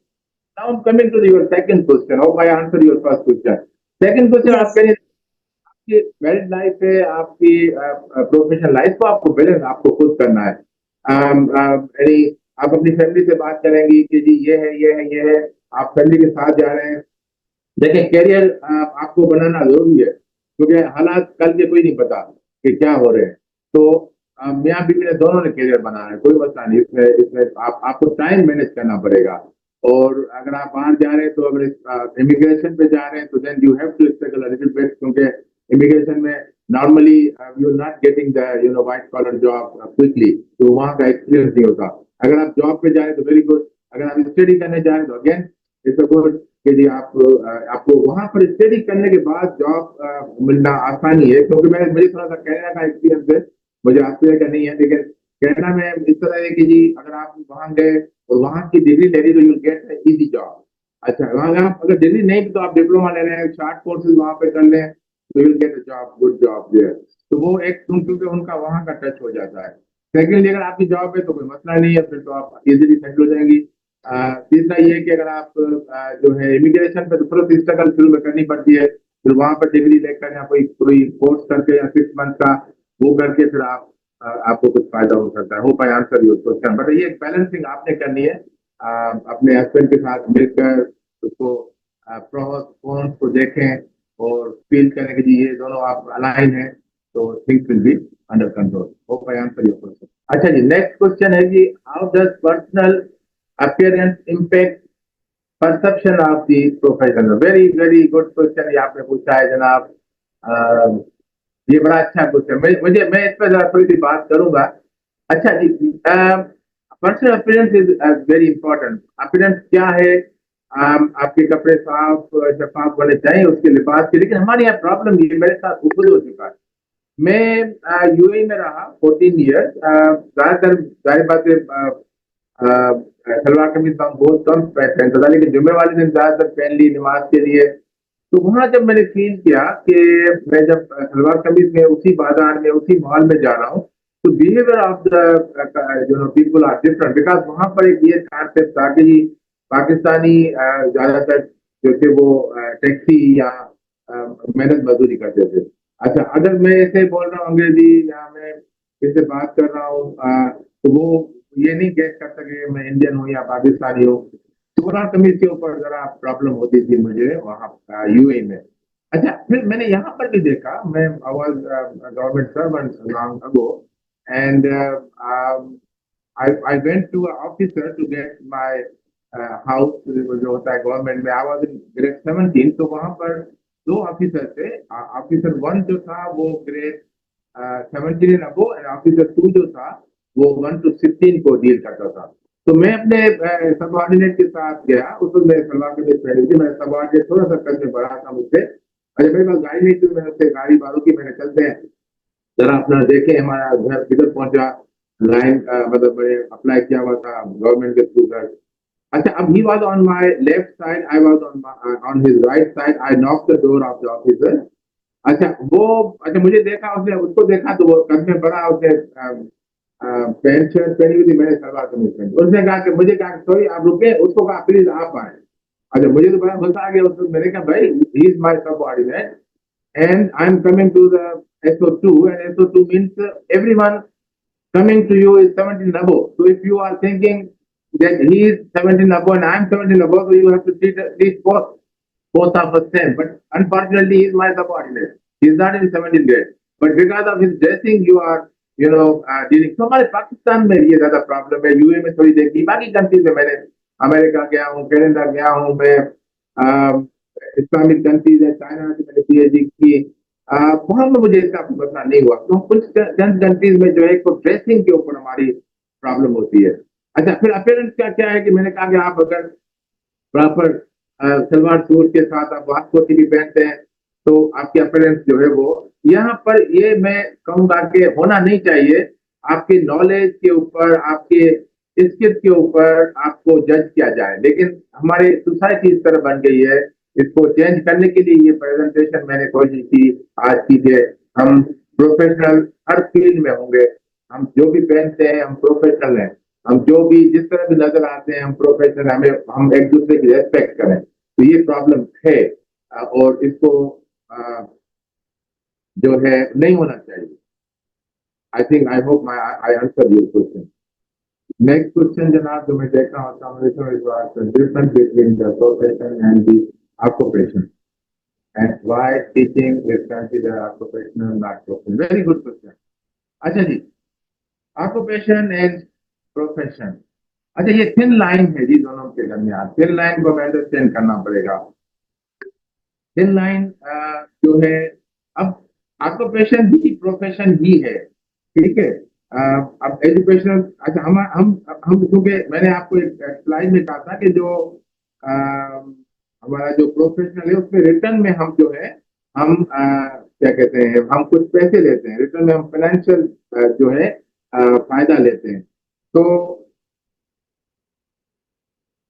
Now coming to your second question, hope I answer your first question. Second question आप Yes. कह रहे हैं आपकी मैरिड लाइफ है, आपकी प्रोफेशनल लाइफ को आपको बैलेंस आपको खुद करना है। यानी आप अपनी फैमिली से बात करेंगी कि जी ये है, ये है, ये है, आप फैमिली के साथ जा रहे हैं। देखिए कैरियर आपको बनाना जरूरी है, क्योंकि हालात कल के कोई नहीं पता कि क्या हो रहे हैं। तो मियाँ बीवी ने दोनों ने कैरियर बनाना है, कोई मसला नहीं इसमें। आपको टाइम मैनेज करना पड़ेगा। और अगर आप बाहर जा रहे हैं, तो अगर इमिग्रेशन पे जा रहे हैं, तो then you have to struggle a little bit, क्योंकि इमिग्रेशन में normally you are not getting the white collar job quickly, तो वहाँ का एक्सपीरियंस नहीं होता। अगर आप जॉब पे जा रहे हैं तो वेरी गुड, अगर आप स्टडी करने जा रहे हैं तो अगेन इट्स अ गुड कि जी आपको वहां पर स्टडी करने के बाद जॉब मिलना आसानी है। क्योंकि मैं मुझे थोड़ा सा कनाडा का एक्सपीरियंस है, मुझे ऑस्ट्रेलिया का नहीं है, लेकिन कनाडा में इस तरह है कि जी अगर आप वहां गए और वहां की डिग्री ले ली, तो यूल गेट इजी जॉब। अच्छा, वहां आप अगर डिग्री नहीं भी, तो आप डिप्लोमा ले रहे हैं, शॉर्ट कोर्सेज वहां पे कर लें, तो you'll get a job, good job there. तो वो एक क्योंकि उनका वहां का टच हो जाता है। सेकेंडली, अगर आपकी जॉब है तो कोई मसला नहीं है, फिर तो आप इजीली सेटल हो जाएंगी। तीसरा ये है कि अगर आप जो है इमिग्रेशन पे, तो थोड़ी स्ट्रगल शुरू में करनी पड़ती है, फिर वहां पर डिग्री लेकर या कोई कोई कोर्स करके या 6 मंथ का वो करके फिर आपको कुछ फायदा हो सकता है। Hope I answer your question. But ये बैलेंसिंग आपने करनी है, अपने हस्बैंड के साथ मिलकर उसको प्रोस कॉन्स को देखें और फील करें कि जी ये दोनों आप अलाइन हैं, तो things will be under control. Hope I answer your question. अच्छा जी, नेक्स्ट क्वेश्चन है जी, how does personal appearance impact perception of the profession? Very very good question ये आपने पूछा है जनाब। अ, ये बड़ा अच्छा क्वेश्चन, मैं इस पर जरा थोड़ी सी बात करूंगा। अच्छा जी, personal appearance is very important. Appearance क्या है? आपके कपड़े साफ शफाफ होने चाहिए उसके लिबास के, लेकिन हमारे यहाँ प्रॉब्लम ये मेरे साथ खुद हो चुका है। मैं यूएई में रहा 14 ईयर्स। ज्यादातर जाहिर बात है सलवार कमीज तो हम बहुत कम पहनता था, लेकिन जुम्मे वाले दिन ज्यादातर पहन ली नमाज के लिए। तो वहां जब मैंने फील किया कि मैं जब सलवार कमीज में उसी बाजार में उसी मॉल में जा रहा हूँ, तो behaviour of the people are different, because वहां पर एक ये कॉन्सेप्ट था कि जी पाकिस्तानी ज्यादातर जो थे वो टैक्सी या मेहनत मजदूरी करते थे। अच्छा, अगर मैं ऐसे बोल रहा हूँ अंग्रेजी या मैं किससे बात कर रहा हूँ, तो वो ये नहीं गेस कर सके मैं इंडियन हूँ या पाकिस्तानी हूँ। सलवार कमीज के ऊपर जरा प्रॉब्लम होती थी मुझे वहाँ यूएई में। अच्छा, फिर मैंने यहाँ पर भी देखा, मैं I was government servant long ago, and I went to officer to get my house, जो होता है गवर्नमेंट में। आई वाज इन ग्रेड 17, तो वहां पर 2 ऑफिसर थे। ऑफिसर 1 जो था वो grade 17 and above, and officer 2 जो था वो 1 to 16 को डील करता था। तो मैं अपने सबऑर्डिनेट के साथ गया, उस वक्त मैं सलवार कमीज पहनी थी, मेरा सबऑर्डिनेट थोड़ा सा कद में बड़ा था मुझसे। अच्छा, मेरे पास गाड़ी नहीं थी, मैंने उससे गाड़ी मारूंगी, मैंने चलते हैं जरा अपना देखे हमारा घर किधर पहुंचा। लाइन मतलब मैंने अप्लाई किया हुआ था गवर्नमेंट के थ्रू घर। अच्छा, अब he was on my left side, I was on his right side, I knock the door of the officer. अच्छा, वो अच्छा मुझे देखा, उसने उसको देखा, तो वो कद में बड़ा, उसने पैंट शर्ट पहनी हुई थी, मैंने सलवार कमीज पहनी। उसने कहा कि मुझे कहा सॉरी आप रुके, उसको कहा प्लीज आप आए। अच्छा, मुझे तो बड़ा गुस्सा आ गया उसको, मैंने कहा भाई he is my subordinate and I'm coming to the SO2, and SO2 means everyone coming to you is 17 above. So if you are thinking that he is 17 above and I'm 17 above, so you have to treat both of us same. But unfortunately, he is my subordinate. He is not in 17 grade. But because of his dressing, you are, dealing. So हमारे पाकिस्तान में ये ज्यादा problem है। UA में थोड़ी देखी, बाकी countries में मैंने अमेरिका गया हूँ, कनाडा गया हूँ मैं, इस्लामिक कंट्रीज है, चाइना से मैंने पीएचडी की। वहां में मुझे इसका पता नहीं हुआ। तो कुछ चंद कंट्रीज में जो है ड्रेसिंग के ऊपर हमारी प्रॉब्लम होती है। अच्छा, फिर अपेरेंस का क्या है कि मैंने कहा कि आप अगर प्रॉपर सलवार सूट के साथ आप वास्कोटी भी पहनते हैं, तो आपकी अपेरेंस जो है वो यहाँ पर, ये मैं कहूँगा कि होना नहीं चाहिए। आपके नॉलेज के ऊपर, आपके स्किल्स के ऊपर आपको जज किया जाए, लेकिन हमारी सोसाइटी इस तरह बन गई है। इसको चेंज करने के लिए ये प्रेजेंटेशन मैंने कोशिश की आज की के हम प्रोफेशनल हर फील्ड में होंगे, हम जो भी पहनते हैं हम प्रोफेशनल हैं, हम जो भी जिस तरह भी नजर आते हैं हम प्रोफेशनल, हमें हम एक दूसरे की रेस्पेक्ट करें। तो ये प्रॉब्लम है और इसको जो है नहीं होना चाहिए। I think I hope I answer your question. Next question जनाब जो मैं देखता हूँ difference between the profession and the occupation and why teaching is considered occupational not profession. Very good question. अच्छा जी, occupation and profession, अच्छा ये thin line है जी दोनों के दरमियान, थिन लाइन को हमें अंडरस्टैंड करना पड़ेगा। थिन लाइन जो है, अब ऑक्यूपेशन भी प्रोफेशन ही है, ठीक है। अब एजुकेशनल, अच्छा हम क्योंकि मैंने आपको एक स्लाइड में कहा था कि जो हमारा जो प्रोफेशनल है उसमें रिटर्न में हम जो है हम क्या कहते हैं, हम कुछ पैसे लेते हैं, रिटर्न में हम फाइनेंशियल जो है फायदा लेते हैं। तो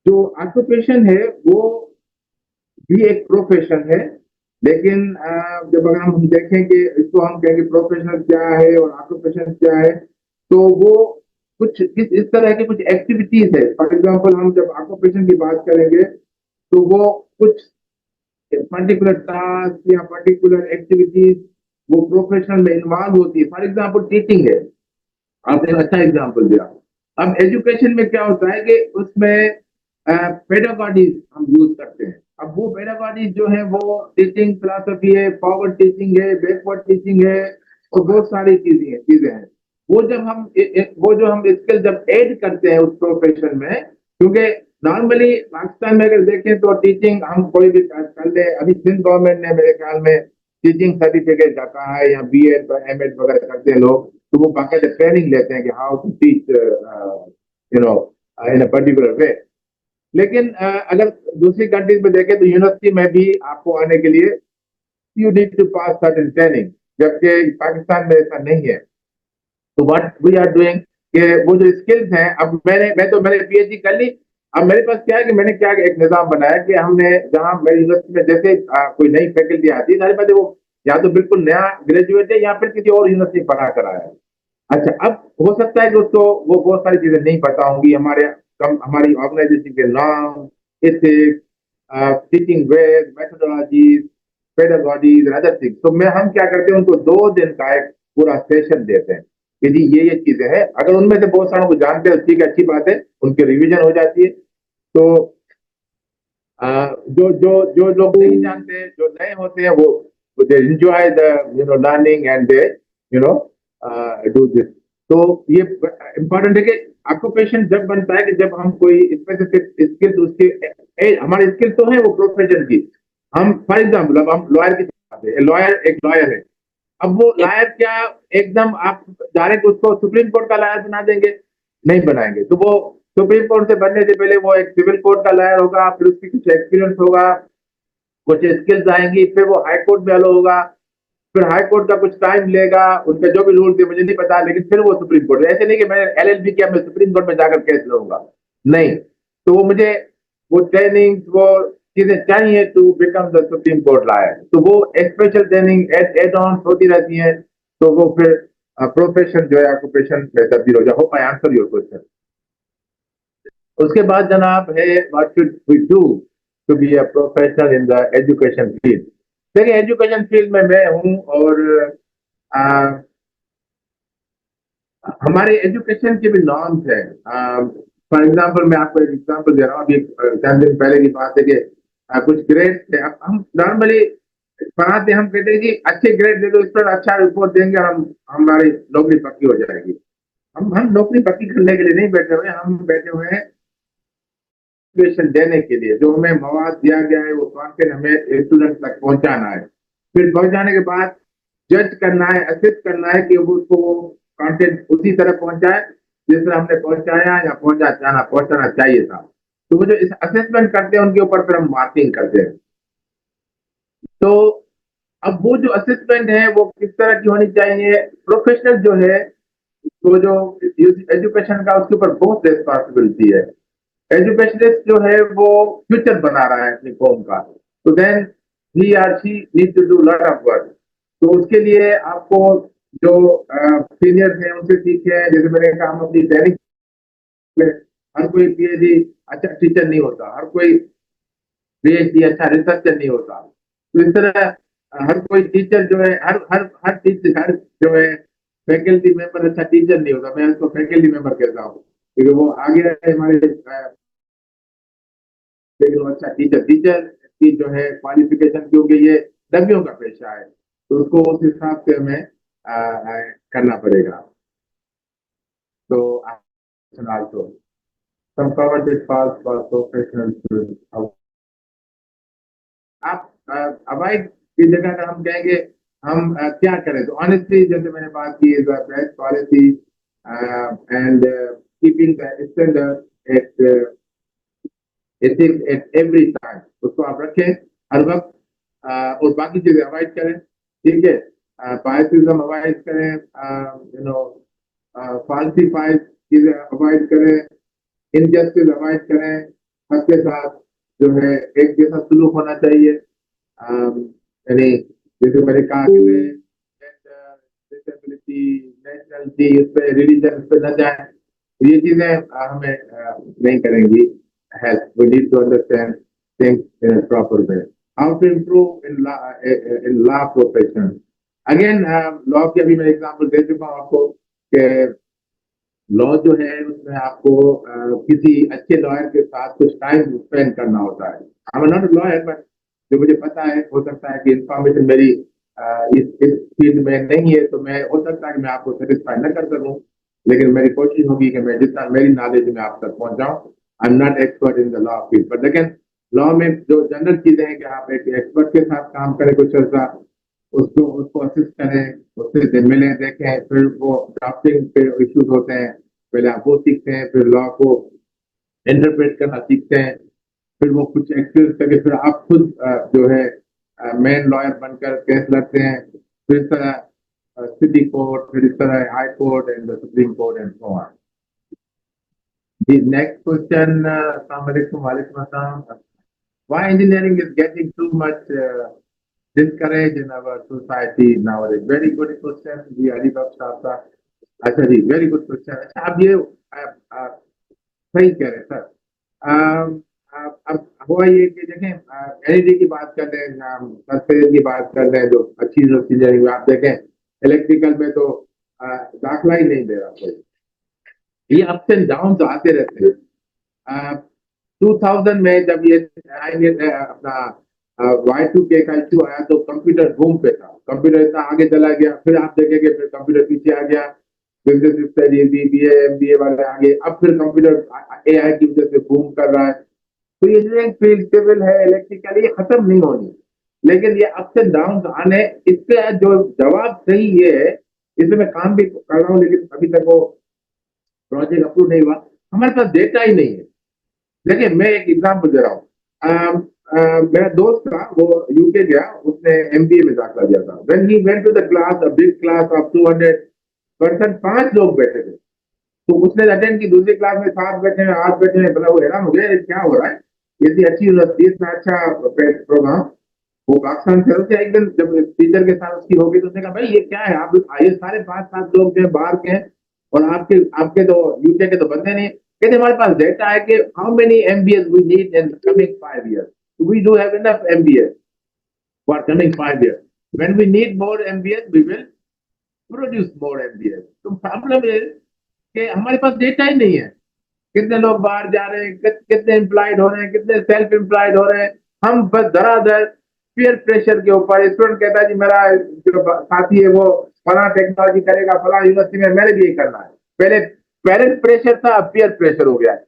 जो ऑक्यूपेशन है वो भी एक प्रोफेशन है, लेकिन जब अगर हम देखें कि इसको हम कहेंगे प्रोफेशनल क्या है और ऑक्यूपेशन क्या है, तो वो कुछ इस तरह की कुछ एक्टिविटीज है। फॉर एग्जांपल हम जब ऑक्यूपेशन की बात करेंगे तो वो कुछ पर्टिकुलर टास्क या पर्टिकुलर एक्टिविटीज वो प्रोफेशनल में इन्वॉल्व होती है। फॉर एग्जांपल टीचिंग है, आपने अच्छा एग्जांपल दिया। अब एजुकेशन में क्या होता है कि उसमें पेडागॉजीज हम यूज करते हैं। अब वो पेडागॉजी जो है वो टीचिंग फिलॉसफी है, फॉरवर्ड टीचिंग है, बैकवर्ड टीचिंग है और बहुत सारी चीजें हैं। वो जब हम वो जो हम स्किल जब ऐड करते हैं उस प्रोफेशन में, क्योंकि नॉर्मली पाकिस्तान में अगर देखें तो टीचिंग हम कोई भी कर ले, अभी सिंध गवर्नमेंट ने मेरे ख्याल में टीचिंग सर्टिफिकेट रखा है या BEd M.Ed वगैरह करते हैं लोग, तो वो बाकायदा ट्रेनिंग लेते हैं कि how to teach in a particular way. लेकिन अगर दूसरी कंट्रीज में देखें तो यूनिवर्सिटी में भी आपको आने के लिए you need to pass certain training, जबकि पाकिस्तान में ऐसा नहीं है। तो व्हाट वी आर डूइंग कि वो जो स्किल्स हैं, अब मैंने PhD कर ली। अब मेरे पास क्या है कि मैंने क्या एक निजाम बनाया कि हमने जहां मेरी यूनिवर्सिटी में जैसे कोई नई फैकल्टी आती है, सारी बातें वो या तो बिल्कुल नया ग्रेजुएट है या फिर किसी और यूनिवर्सिटी पढ़ा कर आया है। अच्छा, अब हो सकता है कि उसको वो बहुत सारी चीजें नहीं पता होंगी, हमारी ऑर्गेनाइजेशन के नाम, ethics, teaching ways, methodologies, pedagogies, other things. तो हम क्या करते हैं, उनको 2 दिन का एक पूरा सेशन देते हैं कि जी ये चीजें हैं। अगर उनमें से बहुत सारों को जानते हैं ठीक है, अच्छी बात है, उनकी रिवीजन हो जाती है। तो जो जो जो लोग नहीं जानते, जो नए होते हैं, वो they enjoy the learning and they do this. तो ये इम्पोर्टेंट है कि ऑक्यूपेशन जब बनता है कि जब हम कोई स्पेसिफिक स्किल, उसके हमारे स्किल तो है वो प्रोफेशन की। हम फॉर एग्जाम्पल अब हम लॉयर की बात है, एक लॉयर है। अब वो लॉयर क्या एकदम आप डायरेक्ट उसको सुप्रीम कोर्ट का लॉयर बना देंगे? नहीं बनाएंगे। तो वो सुप्रीम कोर्ट से बनने से पहले वो एक सिविल कोर्ट का लॉयर होगा, फिर उसकी कुछ एक्सपीरियंस होगा, कुछ स्किल्स आएंगी, फिर वो हाई कोर्ट में अलो होगा, फिर हाई कोर्ट का कुछ टाइम लेगा, उनके जो भी रूल थे मुझे नहीं पता, लेकिन फिर वो सुप्रीम कोर्ट। ऐसे नहीं कि मैंने LLB किया मैं सुप्रीम कोर्ट में जाकर केस लड़ूंगा, नहीं। तो वो मुझे वो ट्रेनिंग वो चीजें चाहिए to become the supreme court lawyer. तो वो स्पेशल ट्रेनिंग एड ऑन होती रहती है। तो वो फिर प्रोफेशन जो है ऑक्यूपेशन में तब्दील हो जाए। Hope I answer your question. उसके बाद जनाब है what should we do to be a professional in the education field. देखिए एजुकेशन फील्ड में मैं हूँ और आ, हमारे एजुकेशन के भी नॉर्म्स है। फॉर एग्जांपल मैं आपको एक एग्जांपल दे रहा हूँ। अभी चंद दिन पहले की बात है कि कुछ ग्रेड थे। अब हम नॉर्मली पढ़ाते, हम कहते हैं कि अच्छे ग्रेड दे दो, इस पर अच्छा रिपोर्ट देंगे और हमारी नौकरी पक्की हो जाएगी। हम नौकरी पक्की करने के लिए नहीं बैठे हुए, हम बैठे हुए हैं एजुकेशन देने के लिए। जो हमें मवाद दिया गया है वो कंटेंट हमें स्टूडेंट तक पहुंचाना है। फिर पहुंचाने के बाद जज करना है, असिस्ट करना है कि वो उसको कंटेंट उसी तरह पहुंचाए जिस तरह हमने पहुंचाया या पहुंचाना चाहिए था। तो वो जो असेसमेंट करते हैं उनके ऊपर फिर हम मार्किंग करते हैं। तो अब वो जो असेसमेंट है वो किस तरह की होनी चाहिए? प्रोफेशनल जो है तो जो एजुकेशन का उसके ऊपर बहुत रिस्पॉन्सिबिलिटी है। एजुकेशनिस्ट जो है वो फ्यूचर बना रहा है अपनी कौम का, तो then he or she need to do lot of work. तो उसके लिए आपको जो सीनियर्स हैं उनसे सीखे, जैसे मैंने कहा हम अपनी दैनिक में, हर कोई पीएचडी अच्छा टीचर नहीं होता, हर कोई पीएचडी अच्छा रिसर्चर नहीं होता। तो इस तरह हर कोई टीचर जो है, हर हर हर टीचर, हर जो है फैकल्टी मेंबर अच्छा टीचर नहीं होता। मैं उसको फैकल्टी मेंबर कहता हूँ, क्योंकि वो आगे है हमारे, लेकिन वो अच्छा टीचर टीचर की जो है क्वालिफिकेशन, क्योंकि ये डबियों का पेशा है, तो उसको उस हिसाब से हमें करना पड़ेगा। तो also some coveted paths for professional students. आप अवॉइड की जगह अगर हम कहेंगे हम क्या करें, तो ऑनेस्टली जैसे मैंने बात की, is best policy and keeping the standard at ethics at every time, उसको आप रखें हर वक्त, और बाकी चीजें अवॉइड करें। ठीक है, बायसिज्म अवॉइड करें, यू नो फाल्सीफाइड चीजें अवॉइड करें, इनजस्टिस अवॉइड करें, सबके साथ जो है एक जैसा सलूक होना चाहिए। यानी जैसे मैंने कहा कि डिसेबिलिटी, नेशनलिटी, इस पे रिलीजन, इस पे न जाए, तो ये चीजें हमें नहीं करेंगी help. We need to understand things in a proper way. How to improve in law profession. Again law की अभी मैं एग्जाम्पल दे चुका हूँ आपको कि लॉ जो है उसमें आपको किसी अच्छे लॉयर के साथ कुछ टाइम स्पेंड करना होता है। आई am not a lawyer, but जो मुझे पता है, हो सकता है कि इंफॉर्मेशन मेरी इस फील्ड में नहीं है, तो मैं, हो सकता है कि मैं आपको सेटिस्फाई न कर सकूं, लेकिन मेरी कोशिश होगी कि मैं जितना मेरी नॉलेज में आप तक पहुंचाऊं। I am not expert in the law field, but लेकिन लॉ में जो जनरल चीजें हैं कि आप एक एक्सपर्ट के साथ काम करें कुछ अर्सा, उसको उसको असिस्ट करें, उससे मिलें, देखें, फिर वो ड्राफ्टिंग पे इश्यूज होते हैं, पहले आप वो सीखते हैं, फिर लॉ को इंटरप्रेट करना सीखते हैं, फिर वो कुछ एक्सपीरियंस करके फिर आप खुद जो है मेन लॉयर बनकर केस लड़ते हैं, फिर इस तरह सिटी कोर्ट, फिर इस तरह high court and supreme court and so on. The next question, Assalamu alaikum, walaikum assalam. Why engineering is getting too much discouraged in our society nowadays? Very good question. जी अली बख्श साहब का। अच्छा जी, very good question. अच्छा, आप ये सही कह रहे हैं सर। अब हुआ ये कि देखें, एनईडी की बात कर रहे हैं, सस्ते की बात कर रहे हैं, जो अच्छी इंजीनियरिंग में आप देखें, इलेक्ट्रिकल में तो दाखला ही नहीं दे रहा कोई। ये अप्स एंड डाउन आते रहते हैं। 2000 में जब ये अपना Y2K का इश्यू आया, तो कंप्यूटर बूम पे था, कंप्यूटर इतना आगे चला गया, फिर आप देखेंगे फिर कंप्यूटर पीछे आ गया, बिजनेस स्टडीज, बीबीए, एमबीए वाले आगे, अब फिर कंप्यूटर एआई की वजह से बूम कर रहा है। तो ये जो एक फील्ड सिविल है, इलेक्ट्रिकल, ये खत्म नहीं होनी, लेकिन ये अप्स एंड डाउन आने, इसका जो जवाब सही ये है, इसमें मैं काम भी कर रहा हूँ, लेकिन अभी तक वो प्रोजेक्ट अप्रूव नहीं हुआ, हमारे पास डेटा ही नहीं है। देखिए, मैं एक एग्जाम्पल दे रहा हूँ। मेरा दोस्त था, वो यूके गया, उसने एमबीए में दाखिला दिया था। When he went to the class, a big class of 200 person, 5 लोग बैठे थे, तो उसने अटेंड की। दूसरी क्लास में 7 बैठे हैं, 8 बैठे हैं, मतलब वो हैरान हो गया, क्या हो रहा है, इतनी अच्छी यूनिवर्सिटी, इतना अच्छा प्रोग्राम। वो पाकिस्तान से थे। एक दिन जब टीचर के साथ उसकी होगी, तो उसने कहा, भाई ये क्या है, आप आइए, सारे 5-7 लोग जो है बाहर के हैं, और आपके आपके तो यूके के तो बंदे नहीं। कहते हमारे पास डेटा है कि how many MBs we need in coming 5 years, we do have enough MBS for coming 5 years. When we need more MBS, we will produce more MBS. तो प्रॉब्लम है कि हमारे पास डेटा ही नहीं है, कितने लोग बाहर जा रहे हैं, कितने एम्प्लॉयड हो रहे हैं, कितने सेल्फ एम्प्लॉयड हो रहे हैं। हम बस धराधर पीयर प्रेशर के ऊपर, स्टूडेंट कहता है जी मेरा जो साथी है वो फला टेक्नोलॉजी करेगा, फला यूनिवर्सिटी में, मैंने भी यही करना है। पहले पेरेंट प्रेशर था, अब पीयर प्रेशर हो गया है।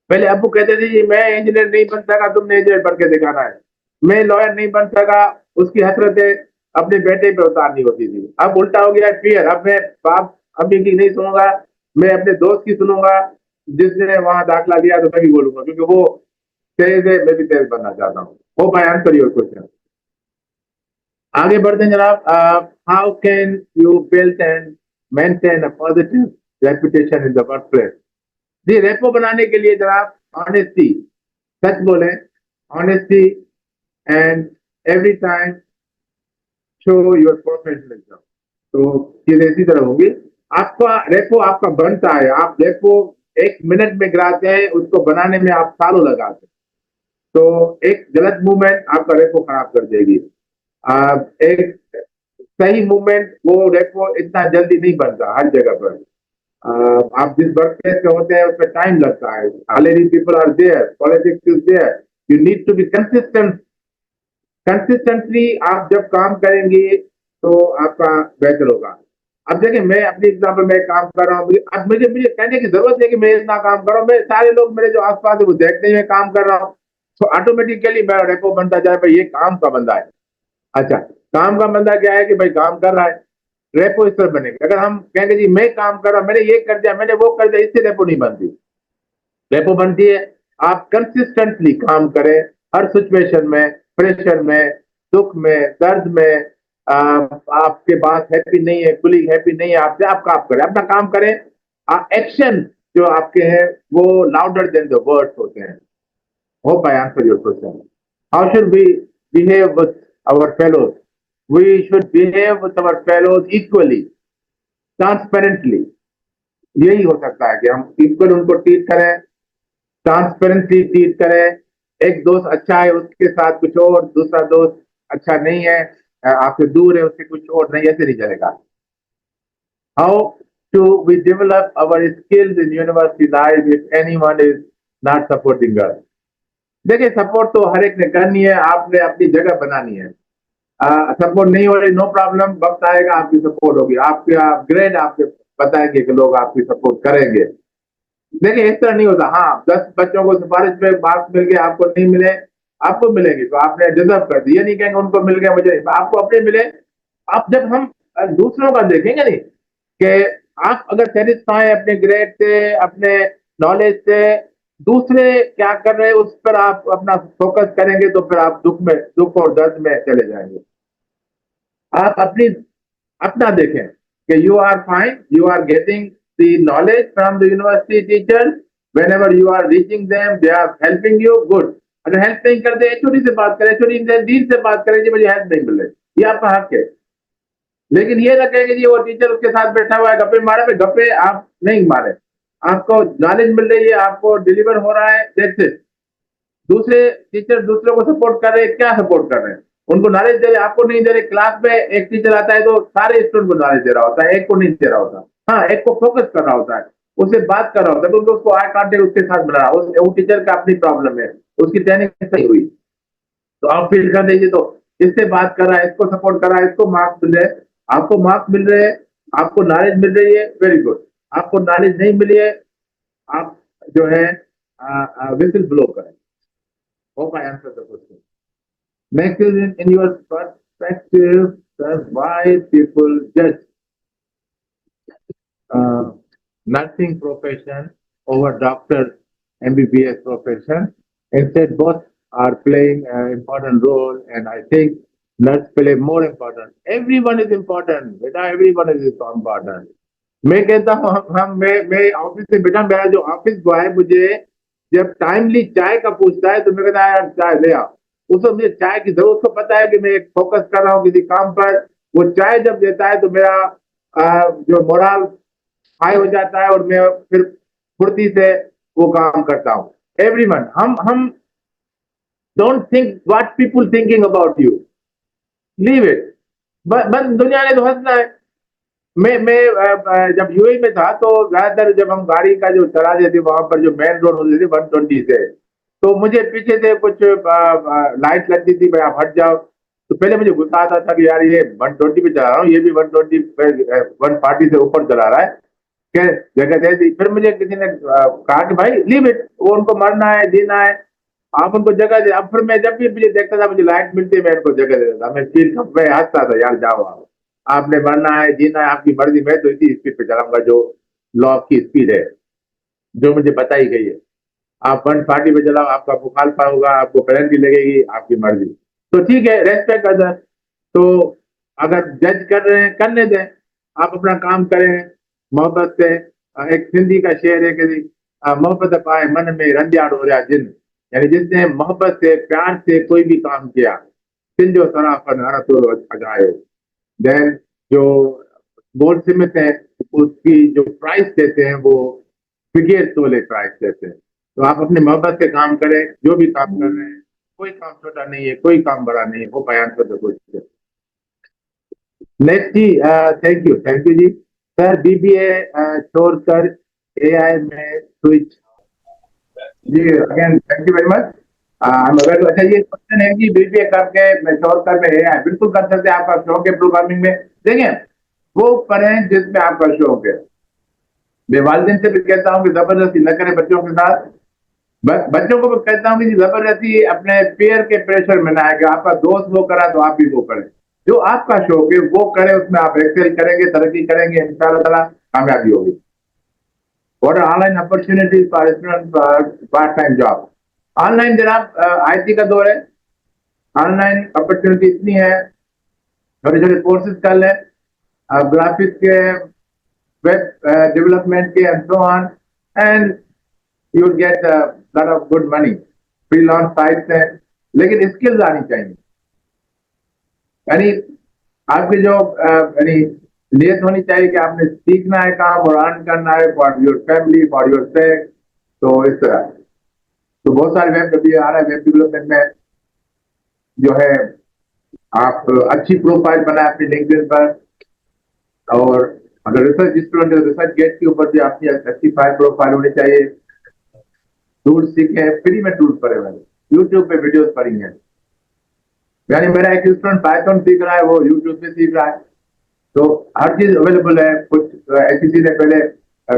पहले अबू कहते थे जी मैं इंजीनियर नहीं बन सका, तुमने इंजीनियर बन के दिखाना है, मैं लॉयर नहीं बन सका, उसकी हसरतें अपने बेटे पे उतारनी होती थी। अब उल्टा हो गया फियर, अब मैं बाप अम्मी की नहीं सुनूंगा, मैं अपने दोस्त की सुनूंगा, जिसने वहां दाखिला दिया, तो मैं भी बोलूंगा, क्योंकि वो तेज है, मैं भी तेज बनना चाहता हूँ। Hope I answer your question. आगे बढ़ते हैं जनाब। How can you build and maintain a positive reputation in the workplace. जी रेपो बनाने के लिए जरा ऑनेस्टी, सच बोले, honesty and every time show your professionalism, तो चीजें इसी तरह होगी। आपका रेपो आपका बनता है, आप रेपो 1 मिनट में गिराते हैं, उसको बनाने में आप सालों लगाते हैं, तो एक गलत मूवमेंट आपका रेपो खराब कर देगी। एक सही मूवमेंट, वो रेपो इतना जल्दी नहीं बनता हर जगह पर। आप जिस वर्क प्लेस पे होते हैं उसमें टाइम लगता है, already people are there, politics is there, you need to be consistent. Consistently आप जब काम करेंगे तो आपका बेहतर होगा। अब देखिए, मैं अपनी एग्जाम्पल में काम कर रहा हूँ, अब मुझे मुझे कहने की जरूरत है कि मैं इतना काम कर रहा हूँ, मैं सारे लोग मेरे जो आसपास है वो देखते ही मैं काम कर रहा हूँ, तो ऑटोमेटिकली मेरा रेपो बनता जाए भाई ये काम का बंदा है। अच्छा, काम का बंदा क्या है कि भाई काम कर रहा है, रेपो इस तरह बनेगा। अगर हम कहेंगे जी मैं काम कर रहा हूँ, मैंने ये कर दिया, मैंने वो कर दिया, इससे रेपो नहीं बनती। रेपो बनती है आप कंसिस्टेंटली काम करें, हर सिचुएशन में, प्रेशर में, दुख में, दर्द में, आपके पास हैप्पी नहीं है, कुलीग हैप्पी नहीं है आपसे, आप काम करें, अपना काम करें। एक्शन जो आपके हैं वो लाउडर देन द वर्ड्स होते हैं। Hope I answer your question. How should we behave with our fellows? We should behave with our fellows equally, transparently. यही हो सकता है कि हम इक्वल उनको ट्रीट करें, ट्रांसपेरेंटली ट्रीट करें। एक दोस्त अच्छा है उसके साथ कुछ और, दूसरा दोस्त अच्छा नहीं है, आपसे दूर है उससे कुछ और, नहीं, ऐसे नहीं चलेगा। How to we develop our skills in university life if anyone is not supporting us? देखिए, सपोर्ट तो हर एक ने करनी है, आपने अपनी जगह बनानी है। सपोर्ट नहीं हो रही, नो प्रॉब्लम, वक्त आएगा आपकी सपोर्ट होगी, आपके ग्रेड आपके बताएंगे कि लोग आपकी सपोर्ट करेंगे। देखिए, इस तरह नहीं होता। हाँ, 10 बच्चों को सिफारिश पे मार्क्स मिल गए, आपको नहीं मिले, आपको मिलेंगे तो आपने डिजर्व कर दी, ये नहीं कहेंगे उनको मिल गया मुझे नहीं, आपको अपने मिले। आप जब हम दूसरों का देखेंगे नहीं कि आप अगर सेटिस्फाई अपने ग्रेड से, अपने नॉलेज से, दूसरे क्या कर रहे हैं उस पर आप अपना फोकस करेंगे, तो फिर आप दुख और दर्द में चले जाएंगे। आप अपना देखें कि you are fine, you are getting the knowledge from the university teacher, whenever you are reaching them they are helping you, good. अगर हेल्प नहीं करते, एचओडी से बात करें, एचओडी डीन से बात करें, जी मुझे हेल्प नहीं मिल रही, ये आपका हक है। लेकिन ये ना कहेंगे जी वो टीचर उसके साथ बैठा हुआ है, गप्पे मारे पे गप्पे आप नहीं मारे, आपको नॉलेज मिल रही है, आपको डिलीवर हो रहा है, दैट्स इट। दूसरे टीचर दूसरों को सपोर्ट कर रहे हैं, क्या सपोर्ट कर रहे हैं? उनको नॉलेज दे रहे, आपको नहीं दे रहे। क्लास में एक टीचर आता है तो सारे स्टूडेंट को नॉलेज दे रहा होता है, एक को नहीं दे रहा होता। हाँ, एक को फोकस कर रहा होता है, उससे बात कर रहा होता है, तो उसको आई कांटेक्ट उसके साथ बना रहा, वो टीचर का अपनी प्रॉब्लम है, उसकी ट्रेनिंग सही हुई, तो आप फील कर दीजिए, तो इससे बात कर रहा है, इसको सपोर्ट कर रहा है, इसको मार्क्स मिल रहे हैं, आपको मार्क्स मिल रहे हैं, आपको नॉलेज मिल रही है, वेरी गुड। आपको नॉलेज नहीं मिली है, आप जो है विसिल ब्लो करें। Hope I answer the question. Next is in your perspective, that why people judge uh, nursing profession over doctor MBBS profession. Instead, both are playing an important role, and I think nurse play more important. Everyone is important, बेटा, everyone is important. मैं कहता हूँ मैं office से, बेटा मेरा जो office boy है मुझे जब टाइमली चाय का पूछता है तो मैं कहता है यार चाय ले आओ, उसको मुझे चाय की जरूरत, उसको पता है कि मैं एक फोकस कर रहा हूँ किसी काम पर। वो चाय जब देता है तो मेरा जो मोरल हाई हो जाता है और मैं फिर फुर्ती से वो काम करता हूँ। एवरीवन, हम don't think what people thinking about you, leave it, बस दुनिया ने तो हंसना है। मैं जब यूएई में था तो ज्यादातर जब हम गाड़ी का जो चलाते थे वहां पर जो मेन रोड होती थी 120 से, तो मुझे पीछे से कुछ लाइट लगती थी, भाई आप हट जाओ, तो पहले मुझे गुस्सा आता था कि यार ये 120 पे चला रहा हूँ, ये भी 120 140 से ऊपर चला रहा है, क्या जगह दे दी। फिर मुझे किसी ने कहा कि भाई लीव इट, वो उनको मरना है जीना है, आप उनको जगह दे। अब फिर मैं जब भी मुझे देखता था मुझे लाइट मिलती, मैं उनको जगह दे देता, मैं हंसता था, यार जाओ आप, आपने मरना है जीना है आपकी मर्जी, मैं तो इसी स्पीड पे चलाऊंगा जो लॉ की स्पीड है, जो मुझे बताई गई है। आप 140 पे चलाओ, आपका मुखालफा होगा, आपको पेनल्टी लगेगी, आपकी मर्जी। तो ठीक है, रेस्पेक्ट अदर। तो अगर जज कर रहे हैं करने दें, आप अपना काम करें मोहब्बत से। एक सिंधी का शेर है कि मोहब्बत पाए मन में रंजाड़ हो रहा जिन, यानी जिसने मोहब्बत से प्यार से कोई भी काम किया, सिंधो सराफन हर तो अजायो। देन जो गोल्ड स्मिथ है, उसकी जो प्राइस देते हैं वो फिगेर तोले प्राइस देते हैं। तो आप अपने मोहब्बत से काम करें, जो भी काम कर रहे हैं, कोई काम छोटा नहीं है, कोई काम बड़ा नहीं है, वो बयान कर दो कोशिश। नेक्स्ट जी, थैंक यू जी। सर बीबीए छोड़कर एआई में स्विच। जी again thank you very much. अच्छा ये क्वेश्चन है कि बीबीए करके मैं छोड़कर मैं एआई बिल्कुल कर सकते हैं, आपका शौक है प्रोग्रामिंग में, देखिए वो पढ़ें जिसमें आपका शौक है। मैं वालिदैन से भी कहता हूँ कि जबरदस्ती न करें बच्चों के साथ। बच्चों को भी कहता हूँ कि जबरदस्ती अपने पेयर के प्रेशर में ना आए कि आपका दोस्त वो करा तो आप भी वो करें। जो आपका शौक है वो करें, उसमें आप एक्सेल करेंगे, तरक्की करेंगे, इंशाल्लाह ताला कामयाबी होगी। What are online opportunities for students for part-time job? Online जनाब आईटी का दौर है, ऑनलाइन अपॉर्चुनिटी इतनी है, छोटे छोटे कोर्सेज कर लें, ग्राफिक्स के, वेब डेवलपमेंट के and so on, and you will get lot of good money. Freelance sites हैं, लेकिन स्किल्स आनी चाहिए। यानी आपकी जो यानी नियत होनी चाहिए कि आपने सीखना है काम और अर्न करना है for your family, for your sex. तो इस तरह तो बहुत सारे वेब अभी आ रहा है, वेब डेवलपमेंट में जो है आप अच्छी प्रोफाइल बनाए अपनी लिंक्डइन पर, और अगर रिसर्च स्टूडेंट है रिसर्च गेट के ऊपर भी आपकी अच्छी प्रोफाइल होनी चाहिए। टूल्स सीखे, फ्री में टूल्स पढ़े मैंने, यूट्यूब पे वीडियोस पढ़ी हैं। यानी मेरा एक स्टूडेंट पाइथन सीख रहा है, वो यूट्यूब पे सीख रहा है, तो हर चीज अवेलेबल है। कुछ एचईसी ने पहले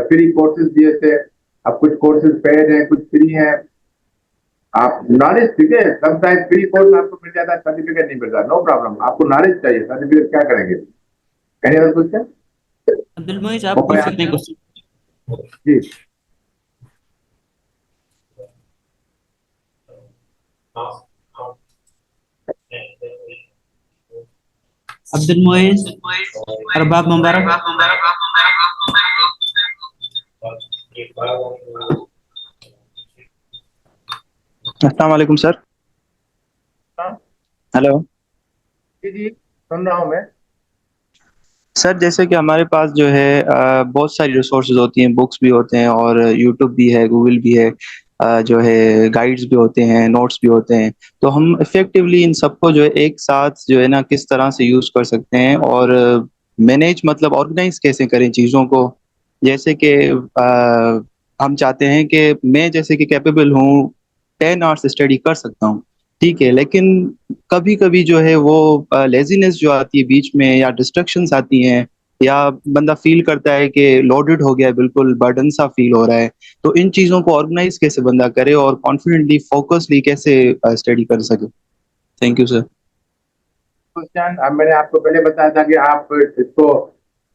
फ्री कोर्सेज दिए थे, अब कुछ कोर्सेज पेड हैं, कुछ फ्री हैं। आप नॉलेज सीखे, समटाइम फ्री कोर्स आपको मिल जाता है, सर्टिफिकेट नहीं मिलता, नो प्रॉब्लम, आपको नॉलेज चाहिए, सर्टिफिकेट क्या करेंगे। Any other question? Abdul Moiz आप पूछ सकते हैं क्वेश्चन। जी अब्दुल मोइज, अरबाब मुबारक। अस्सलाम वालेकुम सर। हेलो जी जी सुन रहा हूँ मैं। सर, जैसे कि हमारे पास जो है बहुत सारी रिसोर्सेज होती हैं, बुक्स भी होते हैं और यूट्यूब भी है, गूगल भी है, जो है गाइड्स भी होते हैं, नोट्स भी होते हैं। तो हम इफेक्टिवली इन सबको जो है एक साथ जो है ना किस तरह से यूज़ कर सकते हैं और मैनेज मतलब ऑर्गेनाइज कैसे करें चीज़ों को। जैसे कि हम चाहते हैं कि मैं जैसे कि कैपेबल हूँ 10 आवर्स स्टडी कर सकता हूँ, ठीक है, लेकिन कभी कभी जो है वो लेजीनेस जो आती है बीच में, या डिस्ट्रक्शंस आती हैं, या बंदा फील करता है कि लोडेड हो गया है, बिल्कुल बर्डन सा फील हो रहा है। तो इन चीज़ों को ऑर्गेनाइज कैसे बंदा करे और कॉन्फिडेंटली फोकसली कैसे स्टडी कर सके। Thank you sir. क्वेश्चन अब मैंने आपको पहले बताया था कि आप इसको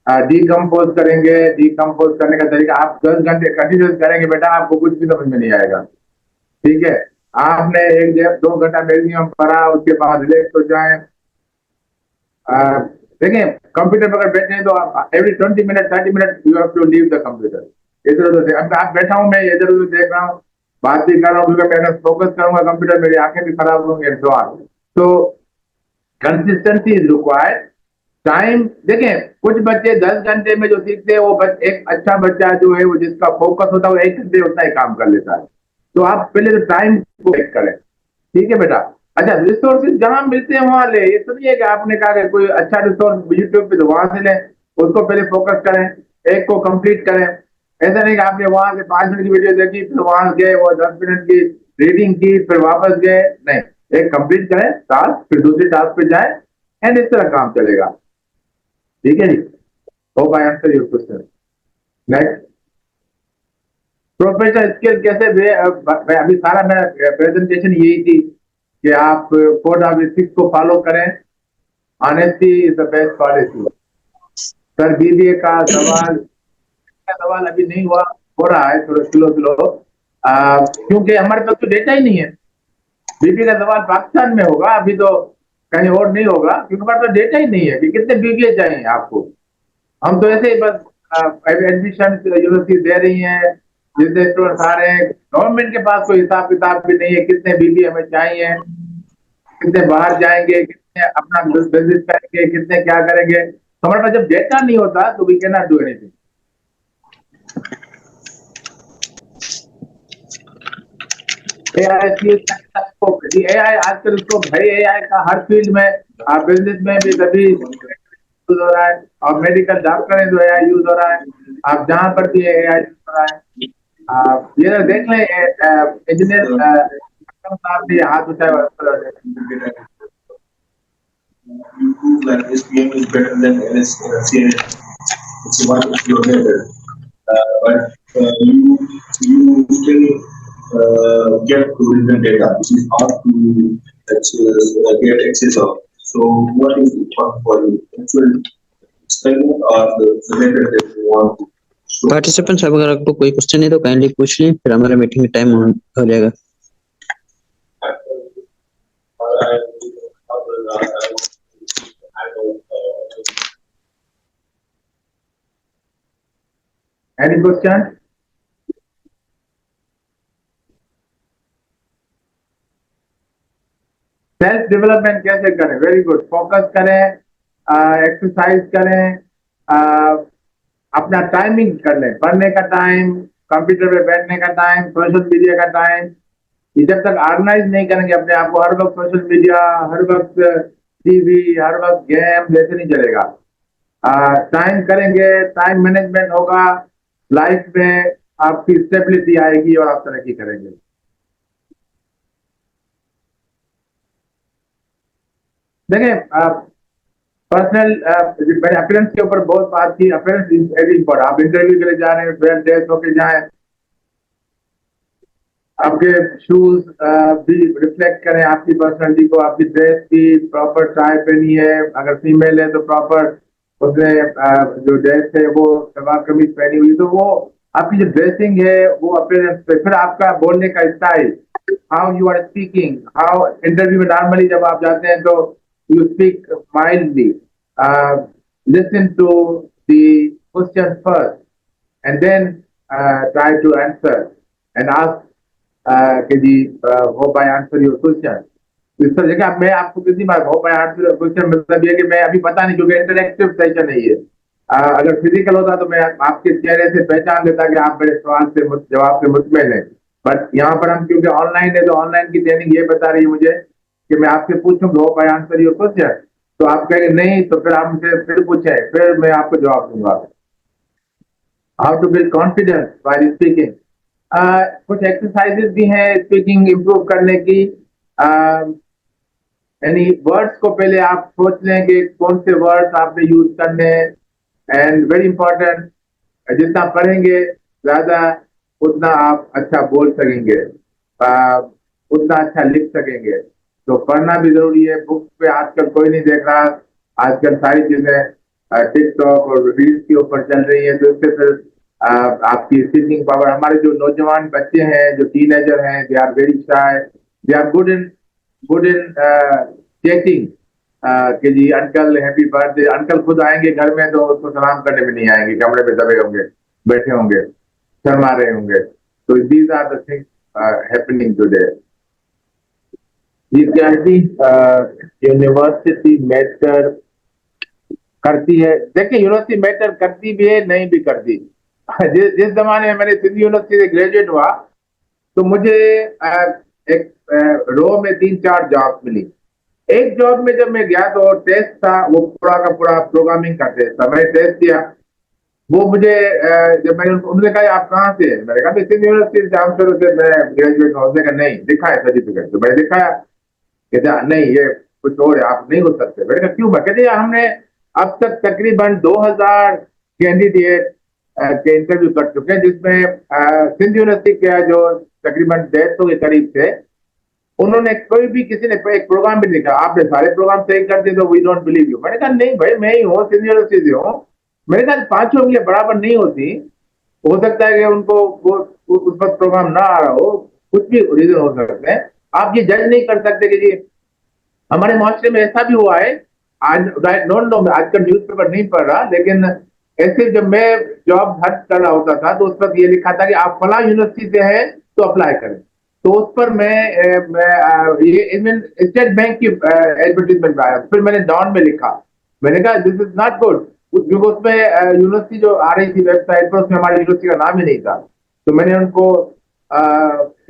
डीकम्पोज करेंगे। डीकम्पोज करने का तरीका, आप 10 घंटे कंटिन्यूस करेंगे बेटा, आपको कुछ भी समझ में नहीं आएगा, ठीक है। आपने एक डेढ़ 2 घंटा मैक्सिमम पढ़ा, उसके बाद रिलैक्स हो जाए। देखिए कंप्यूटर पर अगर बैठे हैं तो आप every 20 minute 30 minute you have to leave the computer. इधर उधर अब आप बैठा हूं, मैं इधर उधर देख रहा हूँ, बात भी कर रहा हूँ, मैं अगर फोकस करूंगा कंप्यूटर मेरी आंखें भी खराब होंगी एंड सो ऑन। तो कंसिस्टेंसी इज रिक्वायर्ड। टाइम देखें, कुछ बच्चे 10 घंटे में जो सीखते हैं वो एक अच्छा बच्चा जो है वो जिसका फोकस होता है वो 1 घंटे उतना ही काम कर लेता है। तो आप पहले तो टाइम को चेक करें, ठीक है बेटा। अच्छा रिसोर्सेज जहां मिलते हैं वहां ले, ये तो नहीं है कि आपने कहा कि कोई अच्छा रिसोर्स यूट्यूब पे तो वहां से लें, उसको पहले फोकस करें, एक को कंप्लीट करें। ऐसा नहीं कि आपने वहां से 5 मिनट की वीडियो देखी, फिर वहां गए वो 10 मिनट की रीडिंग की, फिर वापस गए, नहीं, एक कंप्लीट करें टास्क, फिर दूसरी टास्क पे जाए, एंड इस तरह काम चलेगा, ठीक है जी। Hope I answer your question. Next, professional skill कैसे अभी सारा मेरा प्रेजेंटेशन यही थी कि आप कोड ऑफ एथिक्स को फॉलो करें। Honesty is the best policy. Sir BBA का सवाल अभी नहीं हुआ, हो रहा है थोड़ा स्लो स्लो, क्योंकि हमारे पास तो डेटा ही नहीं है। बीबीए का सवाल पाकिस्तान में होगा, अभी तो कहीं और नहीं होगा, क्योंकि हमारे पास डेटा ही नहीं है कि कितने बीबीए चाहिए आपको। हम तो ऐसे ही बस एडमिशन यूनिवर्सिटी दे रही हैं, जितने स्टूडेंट्स आ रहे हैं। गवर्नमेंट के पास कोई हिसाब किताब भी नहीं है, कितने बीबी हमें चाहिए, कितने बाहर जाएंगे, कितने अपना बिजनेस करेंगे, कितने क्या करेंगे। तो हमारे पास जब डेटा नहीं होता तो we can not do anything. AI आजकल स्कोप है, एआई का हर फील्ड में, बिजनेस में भी सभी यूज हो रहा है, और मेडिकल डॉक्टर है जो एआई यूज हो रहा है, आप जहां पर भी एआई यूज हो रहा है। ये तो देख लें, इंजीनियर साहब ने हाथ उठाया। YouTube and SPM is better than CNN. It's a much better. But you still get tourism data, which is hard to get access of. So what is important for you? Actual experiment or the method that you want to show? Participants अगर आपको कोई question है तो kindly पूछ लें, फिर हमारा meeting में टाइम हो जाएगा। Any question? सेल्फ डेवलपमेंट कैसे करें? Very good. फोकस करें, एक्सरसाइज करें, अपना टाइमिंग कर लें, पढ़ने का टाइम, कंप्यूटर पे बैठने का टाइम, सोशल मीडिया का टाइम। ये जब तक ऑर्गेनाइज नहीं करेंगे अपने आप को, हर वक्त सोशल मीडिया, हर वक्त टीवी, हर वक्त गेम, जैसे नहीं चलेगा। टाइम करेंगे, टाइम मैनेजमेंट होगा, लाइफ में आपकी स्टेबिलिटी आएगी और आप तरक्की करेंगे। देखिए, पर्सनल मैंने अपीयरेंस के ऊपर बहुत बात की। Appearance is very important. आप इंटरव्यू के लिए जा रहे हैं, वेल ड्रेस होके जाएं, आपके शूज भी रिफ्लेक्ट करें आपकी पर्सनालिटी को, आपकी ड्रेस भी प्रॉपर टाई पहनी है, अगर फीमेल है तो प्रॉपर उसने जो ड्रेस है वो सलवार कमीज पहनी हुई, तो वो आपकी जो ड्रेसिंग है वो अपीयरेंस पे। फिर आपका बोलने का style, how you are speaking, how interview में नॉर्मली जब आप जाते हैं तो you speak mildly, listen to the question first and then try to answer and ask कि जी hope I answer your question. इस तरह जगह मैं आपको कितनी बार hope I answer your question, मतलब ये कि मैं अभी पता नहीं, क्योंकि इंटरेक्टिव सेशन है ये। अगर फिजिकल होता तो मैं आपके चेहरे से पहचान लेता कि आप मेरे सवाल से जवाब से मुतमिन है। बट यहाँ पर हम क्योंकि ऑनलाइन है, तो ऑनलाइन की ट्रेनिंग ये बता रही है मुझे कि मैं आपसे पूछूं hope I answer your question, तो आप कहेंगे नहीं, तो फिर आप मुझे फिर पूछे, फिर मैं आपको जवाब दूंगा। How to build confidence while speaking. कुछ एक्सरसाइजेस भी हैं स्पीकिंग इंप्रूव करने की। यानी वर्ड्स को पहले आप सोच लें कि कौन से वर्ड्स आपने यूज करने हैं, एंड वेरी इंपॉर्टेंट, जितना पढ़ेंगे ज्यादा उतना आप अच्छा बोल सकेंगे, उतना अच्छा लिख सकेंगे। तो पढ़ना भी जरूरी है। बुक्स पे आजकल कोई नहीं देख रहा, आजकल सारी चीजें टिकटॉक और रील्स के ऊपर चल रही है, तो इससे फिर आपकी स्पीकिंग पावर। हमारे जो नौजवान बच्चे हैं, जो टीनेजर हैं, they are very shy, they are good in checking कि जी अंकल हैप्पी बर्थडे। अंकल खुद आएंगे घर में तो उसको सलाम करने में नहीं आएंगे, कमरे में दबे होंगे, बैठे होंगे, शर्मा रहे होंगे। तो these are the things happening today. University matter करती है। देखिए, यूनिवर्सिटी मैटर करती भी है, नहीं भी करती। जिस जमाने में मैंने सिंध यूनिवर्सिटी से ग्रेजुएट हुआ तो मुझे एक रो में 3-4 जॉब मिली। एक जॉब में जब मैं गया तो टेस्ट था, वो पूरा का पूरा प्रोग्रामिंग का टेस्ट था। मैंने टेस्ट दिया, वो मुझे जब मैंने उन्होंने कहा आप कहाँ से? मैंने कहा सिंध यूनिवर्सिटी से, हम शुरू से मैं ग्रेजुएट हूँ। उसने कहा नहीं, दिखाए सर्टिफिकेट। तो मैंने दिखाया, कहते नहीं ये कुछ और है, आप नहीं हो सकते। मैंने कहा क्यों? मैं कहते हमने अब तक तकरीबन 2000 कैंडिडेट के इंटरव्यू कर चुके हैं, जिसमें सिंध यूनिवर्सिटी के जो तकरीबन 150 के करीब थे, उन्होंने कोई भी किसी ने एक प्रोग्राम भी नहीं लिखा। आपने सारे प्रोग्राम सही कर दिए तो वी डोंट बिलीव यू। मैंने कहा नहीं भाई, मैं ही हूँ, सिंध यूनिवर्सिटी से हूँ। मैंने कहा 5 उंगलियां बराबर नहीं होती, हो सकता है कि उनको वो उस वक्त प्रोग्राम ना आ रहा हो, कुछ भी रीजन हो सकते हैं। आप ये जज नहीं कर सकते कि जी हमारे मुआशरे में ऐसा भी हुआ है। आज डोंट नो, आजकल न्यूज़पेपर नहीं पढ़ रहा, लेकिन ऐसे जब मैं जॉब सर्च कर रहा होता था तो उस पर ये लिखा था कि आप फला यूनिवर्सिटी से हैं तो अप्लाई करें। तो उस पर ये इवन स्टेट बैंक की एडवर्टीजमेंट आया, फिर मैंने डॉन में लिखा, मैंने कहा दिस इज नॉट गुड, क्योंकि उसमें यूनिवर्सिटी जो आ रही थी वेबसाइट पर उसमें हमारी यूनिवर्सिटी का नाम ही नहीं था। तो मैंने उनको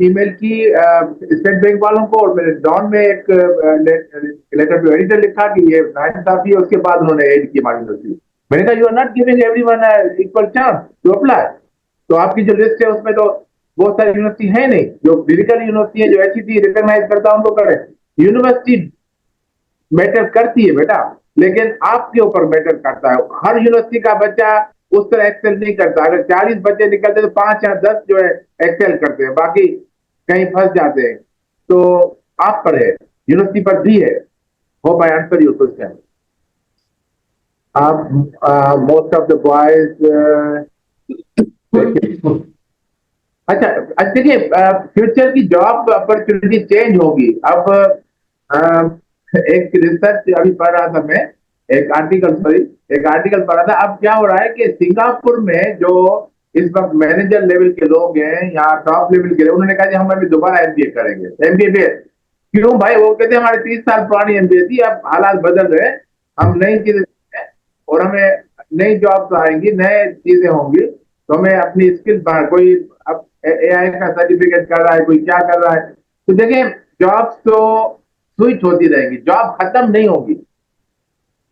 ईमेल की स्टेट बैंक वालों को, और मैंने डॉन में एक लेटर टू एडिटर लिखा कि ये नाइंसाफी है। उसके बाद उन्होंने एड की हमारी यूनिवर्सिटी। मैंने कहा you are not giving everyone equal chance to apply. तो आपकी जो लिस्ट है उसमें तो बहुत सारी यूनिवर्सिटी है नहीं, जो फिजिकल यूनिवर्सिटी है, जो एचईसी रिकॉग्नाइज करता है उनको करें। यूनिवर्सिटी मैटर करती है बेटा, लेकिन आपके ऊपर मैटर करता है। हर यूनिवर्सिटी का बच्चा उस तरह एक्सेल नहीं करता। अगर 40 बच्चे निकलते तो 5 या 10 जो है एक्सेल करते हैं, बाकी कहीं फंस जाते हैं। तो आप पर है, यूनिवर्सिटी पर भी है। Hope I answer your question. आप मोस्ट ऑफ द बॉयज अच्छा अच्छा, देखिए फ्यूचर की जॉब अपॉर्चुनिटी चेंज होगी अब। एक रिसर्च अभी पढ़ रहा था मैं, एक आर्टिकल पढ़ा था। अब क्या हो रहा है कि सिंगापुर में जो इस वक्त मैनेजर लेवल के लोग हैं या टॉप लेवल के लोग, उन्होंने कहा कि हम अभी दोबारा एमबीए करेंगे। एमबीए क्यों भाई? वो कहते हैं हमारे 30 साल पुरानी एमबीए थी, अब हालात बदल रहे हैं, हम नई चीजें हैं और हमें नई जॉब्स आएंगी, नए चीजें होंगी, तो हमें अपनी स्किल बढ़ा। कोई अब एआई का सर्टिफिकेट कर रहा है, कोई क्या कर रहा है। तो देखिए जॉब्स तो स्विच होती रहेंगी, जॉब खत्म नहीं होगी।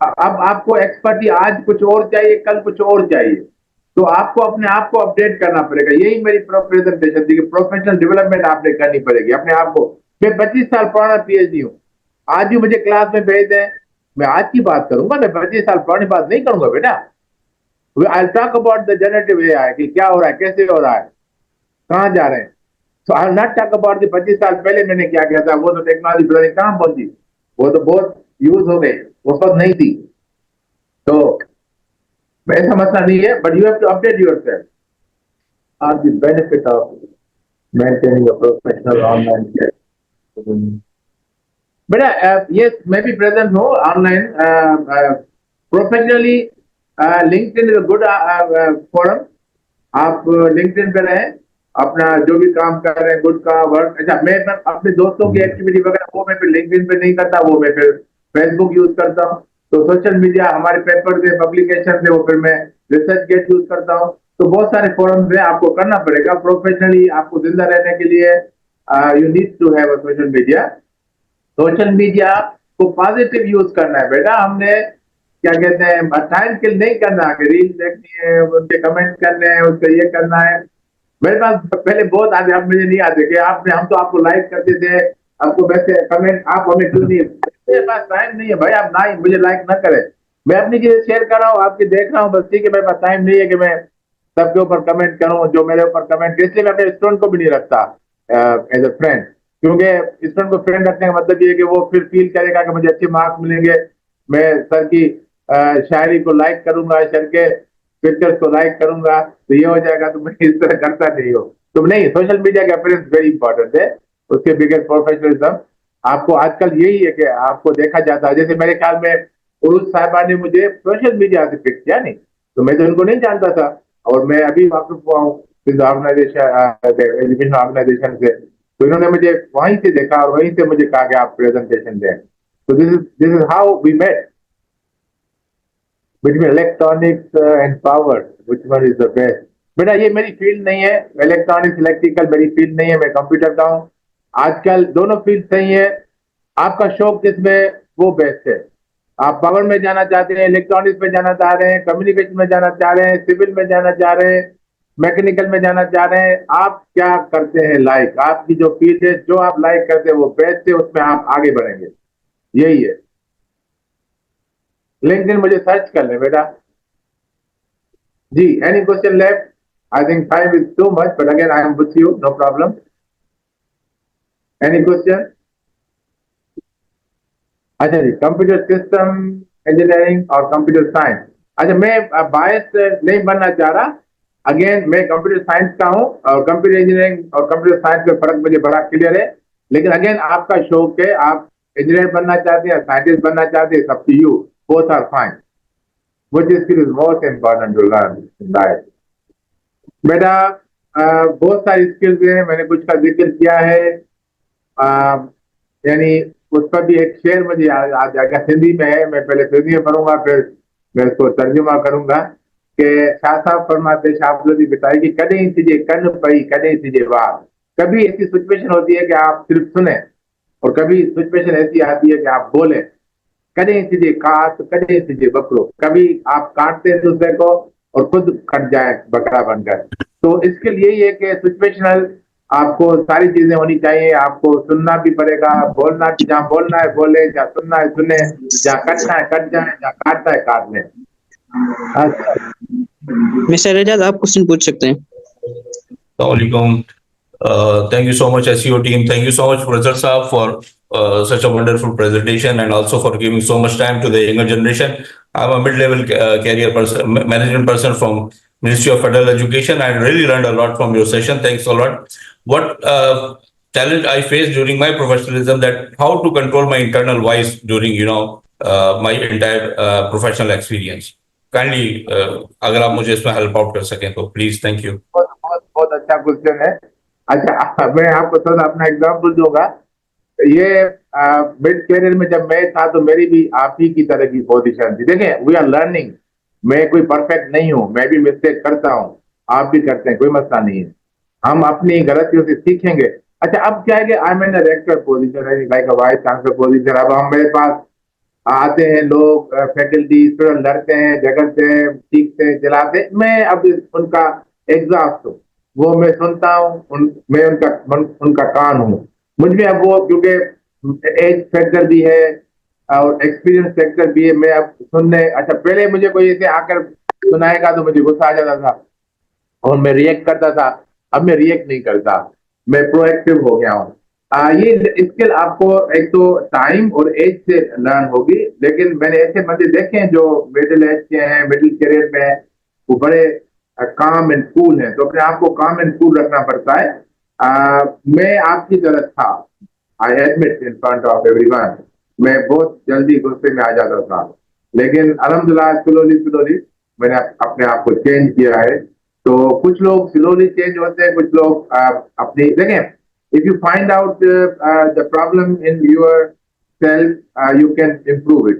अब आपको एक्सपर्टी आज कुछ और चाहिए, कल कुछ और चाहिए, तो आपको अपने आप को अपडेट करना पड़ेगा। यही मेरी प्रेजेंटेशन थी कि प्रोफेशनल डेवलपमेंट आपने करनी पड़ेगी अपने आप को। मैं 25 साल पुराना पीएचडी हूँ, आज भी मुझे क्लास में भेज दें, मैं आज की बात करूंगा, मैं 25 साल पुरानी बात नहीं करूंगा बेटा। I talk about the generative AI कि क्या हो रहा है, कैसे हो रहा है, कहाँ जा रहे हैं। तो आई नॉट टॉक अबाउट 25 साल पहले मैंने क्या किया था, वो तो टेक्नोलॉजी पता नहीं कहाँ पहुंची, वो तो बहुत यूज हो गई, उस वक्त नहीं थी। तो ऐसा मसला नहीं है, but you have to update yourself are the benefit of maintaining a professional online. बेटा ये मैं भी प्रेजेंट हूँ online professionally. LinkedIn is a good forum. आप लिंक्डइन पे रहें, अपना जो भी काम कर रहे हैं गुड का वर्क। अच्छा मैं अपने दोस्तों की एक्टिविटी वगैरह वो मैं फिर लिंक्डइन पे नहीं करता, वो मैं फिर फेसबुक यूज करता हूँ। तो सोशल मीडिया हमारे पेपर से पब्लिकेशन से वो फिर मैं रिसर्च गेट यूज करता हूँ। तो बहुत सारे फोरम्स है, आपको करना पड़ेगा प्रोफेशनली। आपको जिंदा रहने के लिए you need to have a social media. Social media को पॉजिटिव यूज करना है बेटा। हमने क्या कहते हैं टाइम किल नहीं करना है, रील देखनी है, उनके कमेंट करने हैं, उसका ये करना है। मेरे पास पहले बहुत आते, अब मुझे नहीं आते कि आपने, हम तो आपको लाइक करते थे, आपको वैसे कमेंट आप हमें क्यों नहीं। मेरे पास टाइम नहीं है भाई, आप ना ही मुझे लाइक ना करें। मैं अपनी चीजें शेयर कर रहा हूँ, आपकी देख रहा हूँ, बस ठीक है। मेरे पास टाइम नहीं है कि मैं सबके ऊपर कमेंट करूँ जो मेरे ऊपर कमेंट। इसलिए मैं अपने स्टूडेंट को भी नहीं रखता एज अ फ्रेंड, क्योंकि स्टूडेंट को फ्रेंड रखने का मतलब ये है कि वो फिर फील करेगा कि मुझे अच्छे मार्क्स मिलेंगे, मैं सर की शायरी को लाइक करूंगा, सर के पिक्चर्स को लाइक करूंगा, तो ये हो जाएगा। तो मैं इस तरह करता नहीं हूँ। तो नहीं, सोशल मीडिया का अपीयरेंस वेरी इंपॉर्टेंट है, उसके बिगेस्ट प्रोफेशनलिज्म। आपको आजकल यही है कि आपको देखा जाता है, जैसे मेरे ख्याल में उरुज साहिबा ने मुझे सोशल मीडिया से पिक किया, नहीं तो मैं तो उनको नहीं जानता था, और मैं अभी वाकिफ हुआ हूँ सिंध ऑर्गेनाइजेशन, एजुकेशन ऑर्गेनाइजेशन से। तो इन्होंने मुझे वहीं से देखा और वहीं से मुझे कहा कि आप प्रेजेंटेशन दें। तो this is how we met. Between electronics and power which one is the best. बेटा ये मेरी फील्ड नहीं है, इलेक्ट्रॉनिक्स इलेक्ट्रिकल मेरी फील्ड नहीं है, मैं कंप्यूटर का हूँ। आजकल दोनों फील्ड सही है, आपका शौक जिसमें वो बेस्ट है। आप पावर में जाना चाहते हैं, इलेक्ट्रॉनिक्स में जाना चाह रहे हैं, कम्युनिकेशन में जाना चाह रहे हैं, सिविल में जाना चाह रहे हैं, मैकेनिकल में जाना चाह रहे हैं, आप क्या करते हैं लाइक, आपकी जो फील्ड है, जो आप लाइक करते हैं वो बेस्ट है, उसमें आप आगे बढ़ेंगे। यही है। लिंक्डइन मुझे सर्च कर ले बेटा। जी, any question left? I think time is too much, but again I am with you, no problem. Any question? अच्छा जी, कंप्यूटर सिस्टम इंजीनियरिंग और कंप्यूटर साइंस। अच्छा मैं बायस नहीं बनना चाह रहा। अगेन मैं कंप्यूटर साइंस का हूँ, और कंप्यूटर इंजीनियरिंग और कंप्यूटर साइंस में फर्क मुझे बड़ा क्लियर है। लेकिन अगेन आपका शौक है, आप इंजीनियर बनना चाहते हैं, साइंटिस्ट बनना चाहते हैं, सब to you, both are fine. which skill is most important to learn in life? बेटा बहुत सारी स्किल्स हैं, मैंने कुछ का जिक्र किया है, यानी उसका भी एक शेर मुझे आ जाएगा, हिंदी में है, मैं पहले हिंदी में पढ़ूंगा फिर मैं उसको तर्जुमा करूंगा कि शाह साहब फरमाते, शाह जी बताए कि कदे तुझे कन पई कदे तुझे वार। कभी ऐसी सिचुएशन होती है कि आप सिर्फ सुने और कभी सिचुएशन ऐसी आती है कि आप बोले। कदे तुझे काट कदे तुझे बकरो, कभी आप काटते हैं दूसरे को और खुद कट जाए बकरा बनकर। तो इसके लिए ये कि सिचुएशनल आपको सारी चीजें होनी चाहिए, आपको सुनना भी पड़ेगा, बोलना भी, जहाँ बोलना है बोले, जहाँ सुनना है सुने, जहाँ कटना है कट जाए, जहाँ काटना है काट ले। अच्छा, मिस्टर एजाज, आप क्वेश्चन पूछ सकते हैं। Assalamualaikum. Thank you so much, SEO team. Thank you so much, Professor Saab, for such a wonderful presentation and also for giving so much time to the younger generation. I'm a mid-level career person, management person from Ministry of Federal Education. I really learned a lot from your session. Thanks a lot. What challenge I faced during my professionalism, that how to control my internal voice during, my entire professional experience. Kindly, अगर आप मुझे इसमें help out कर सकें तो please, thank you. बहुत बहुत बहुत अच्छा क्वेश्चन है। अच्छा, मैं आपको थोड़ा अपना एग्जाम्पल दूंगा। ये मिड कैरियर में जब मैं था तो मेरी भी आप ही की तरह की पोजीशन थी। देखें, वी आर लर्निंग, मैं कोई परफेक्ट नहीं हूं, मैं भी मिस्टेक करता हूं, आप भी करते हैं, कोई मसला नहीं है, हम अपनी गलतियों से सीखेंगे। अच्छा, अब क्या है कि I am in rector position, like a vice chancellor position. अब हम मेरे पास आते हैं लोग, फैकल्टी स्टूडेंट, लड़ते हैं, झगड़ते हैं, सीखते हैं, चलाते हैं, मैं अब उनका एग्जॉस्ट हूँ, वो मैं सुनता हूँ, मैं उनका कान हूँ। मुझ में अब वो, क्योंकि एज फैक्टर भी है और एक्सपीरियंस फैक्टर भी है, मैं अब सुनने, अच्छा पहले मुझे कोई ऐसे आकर सुनाएगा तो मुझे गुस्सा आ जाता था और मैं रिएक्ट करता था, अब मैं रिएक्ट नहीं करता, मैं प्रोएक्टिव हो गया हूँ। ये स्किल आपको एक तो टाइम और एज से लर्न होगी, लेकिन मैंने ऐसे बंदे देखे हैं जो मिडिल एज के हैं, मिडिल करियर में है, वो बड़े काम एंड कूल हैं, तो अपने आप को काम एंड कूल रखना पड़ता है। मैं आपकी तरह था, I admit in front of everyone, मैं बहुत जल्दी गुस्से में आ जाता था, लेकिन अल्हम्दुलिल्लाह स्लोली स्लोली मैंने अपने आप को चेंज किया है। तो कुछ लोग स्लोली चेंज होते हैं, कुछ लोग अपनी देखें, if you find out the problem in yourself, you can improve it.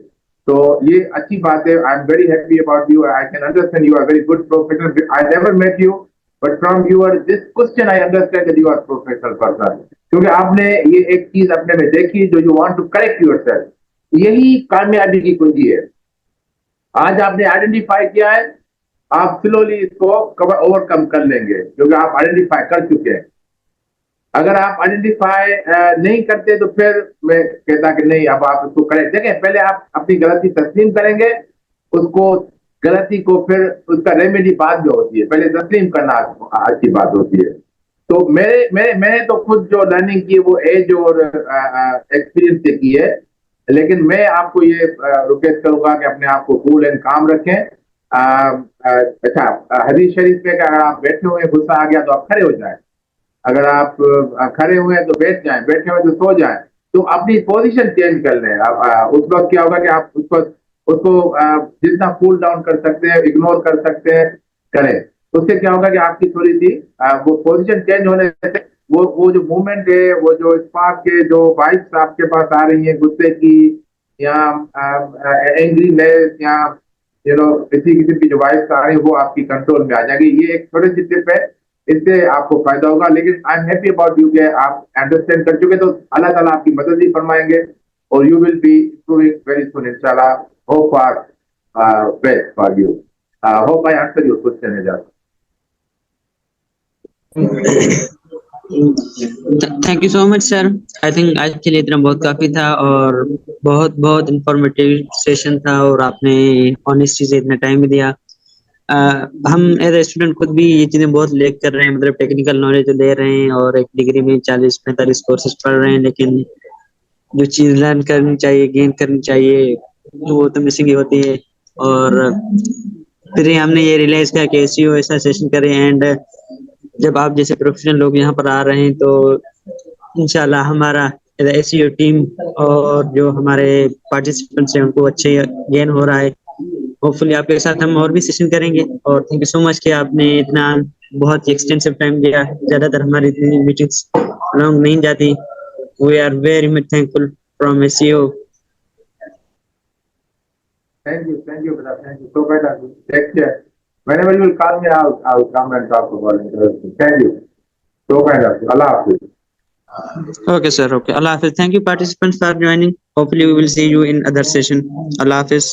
So ये अच्छी बात है, I am very happy about you, I can understand you are very good professional, I never met you, but from your this question I understand that you are professional person, क्योंकि आपने ये एक चीज अपने में देखी जो you want to correct yourself, यही कामयाबी की कुंजी है। आज आपने आइडेंटिफाई किया है, आप स्लोली इसको कवर ओवरकम कर लेंगे, क्योंकि आप आइडेंटिफाई कर चुके हैं। अगर आप आइडेंटिफाई नहीं करते तो फिर मैं कहता कि नहीं, अब आप इसको करें। देखें, पहले आप अपनी गलती तस्लीम करेंगे, उसको गलती को फिर उसका रेमेडी बाद में होती है, पहले तस्लीम करना अच्छी बात होती है। तो मैंने तो खुद जो लर्निंग की वो एज और एक्सपीरियंस से की है, लेकिन मैं आपको ये रिक्वेस्ट करूंगा कि अपने आप को कूल एंड काम रखें। अच्छा, हदीस शरीफ में अगर आप बैठे हुए गुस्सा आ गया तो आप खड़े हो जाए, अगर आप खड़े हुए हैं तो बैठ जाएं, बैठे हुए तो सो जाएं, तो अपनी पोजीशन चेंज कर लें। उस वक्त क्या होगा कि आप उसको जितना कूल डाउन कर सकते हैं, इग्नोर कर सकते हैं, करें। उससे क्या होगा कि आपकी थोड़ी सी वो पोजीशन चेंज होने से वो जो मूवमेंट है, वो जो स्पार्क के जो वाइब्स आपके पास आ रही है गुस्से की या एंग्रीनेस या किसी किस्म की जो वाइब्स आ रही है, वो आपकी कंट्रोल में आ जाएगी। ये एक छोटी सी टिप है, इससे आपको फायदा होगा। लेकिन I am happy about you के आप अंडरस्टैंड कर चुके, तो अल्लाह ताला आपकी मदद भी फरमाएंगे और you will be improving very soon इंशाल्लाह। Hope for best for you, hope I answer your question है। Thank you so much sir. आई थिंक आज के लिए इतना बहुत काफी था और बहुत बहुत इंफॉर्मेटिव सेशन था और आपने ऑनेस्टी से इतना टाइम भी दिया। हम एज ए स्टूडेंट खुद भी ये चीजें बहुत लेक कर रहे हैं, मतलब टेक्निकल नॉलेज तो ले रहे हैं और एक डिग्री में 40-45 कोर्सेज पढ़ रहे हैं, लेकिन जो चीज लर्न करनी चाहिए, गेन करनी चाहिए, वो तो मिसिंग ही होती है। और फिर हमने ये रियलाइज किया कि एसईओ ऐसा सेशन करें, एंड जब आप जैसे प्रोफेशनल लोग यहाँ पर आ रहे हैं तो इंशाल्लाह हमारा एसईओ टीम और जो हमारे पार्टिसिपेंट्स हैं उनको अच्छे गेन हो रहा है। होपफुली आपके साथ हम और भी सेशन करेंगे, और थैंक यू सो मच कि आपने इतना बहुत ही एक्सटेंसिव टाइम दिया। ज्यादातर हमारी इतनी मीटिंग्स लॉन्ग नहीं जाती। We are very much thankful from SEO। Thank you, brother. Thank you so much. Take care. Whenever you will call me, I'll come and talk about it. Thank you so much. Allah Hafiz. Okay, sir. Okay. Allah Hafiz. Thank you, participants, for joining. Hopefully, we will see you in other session. Allah Hafiz.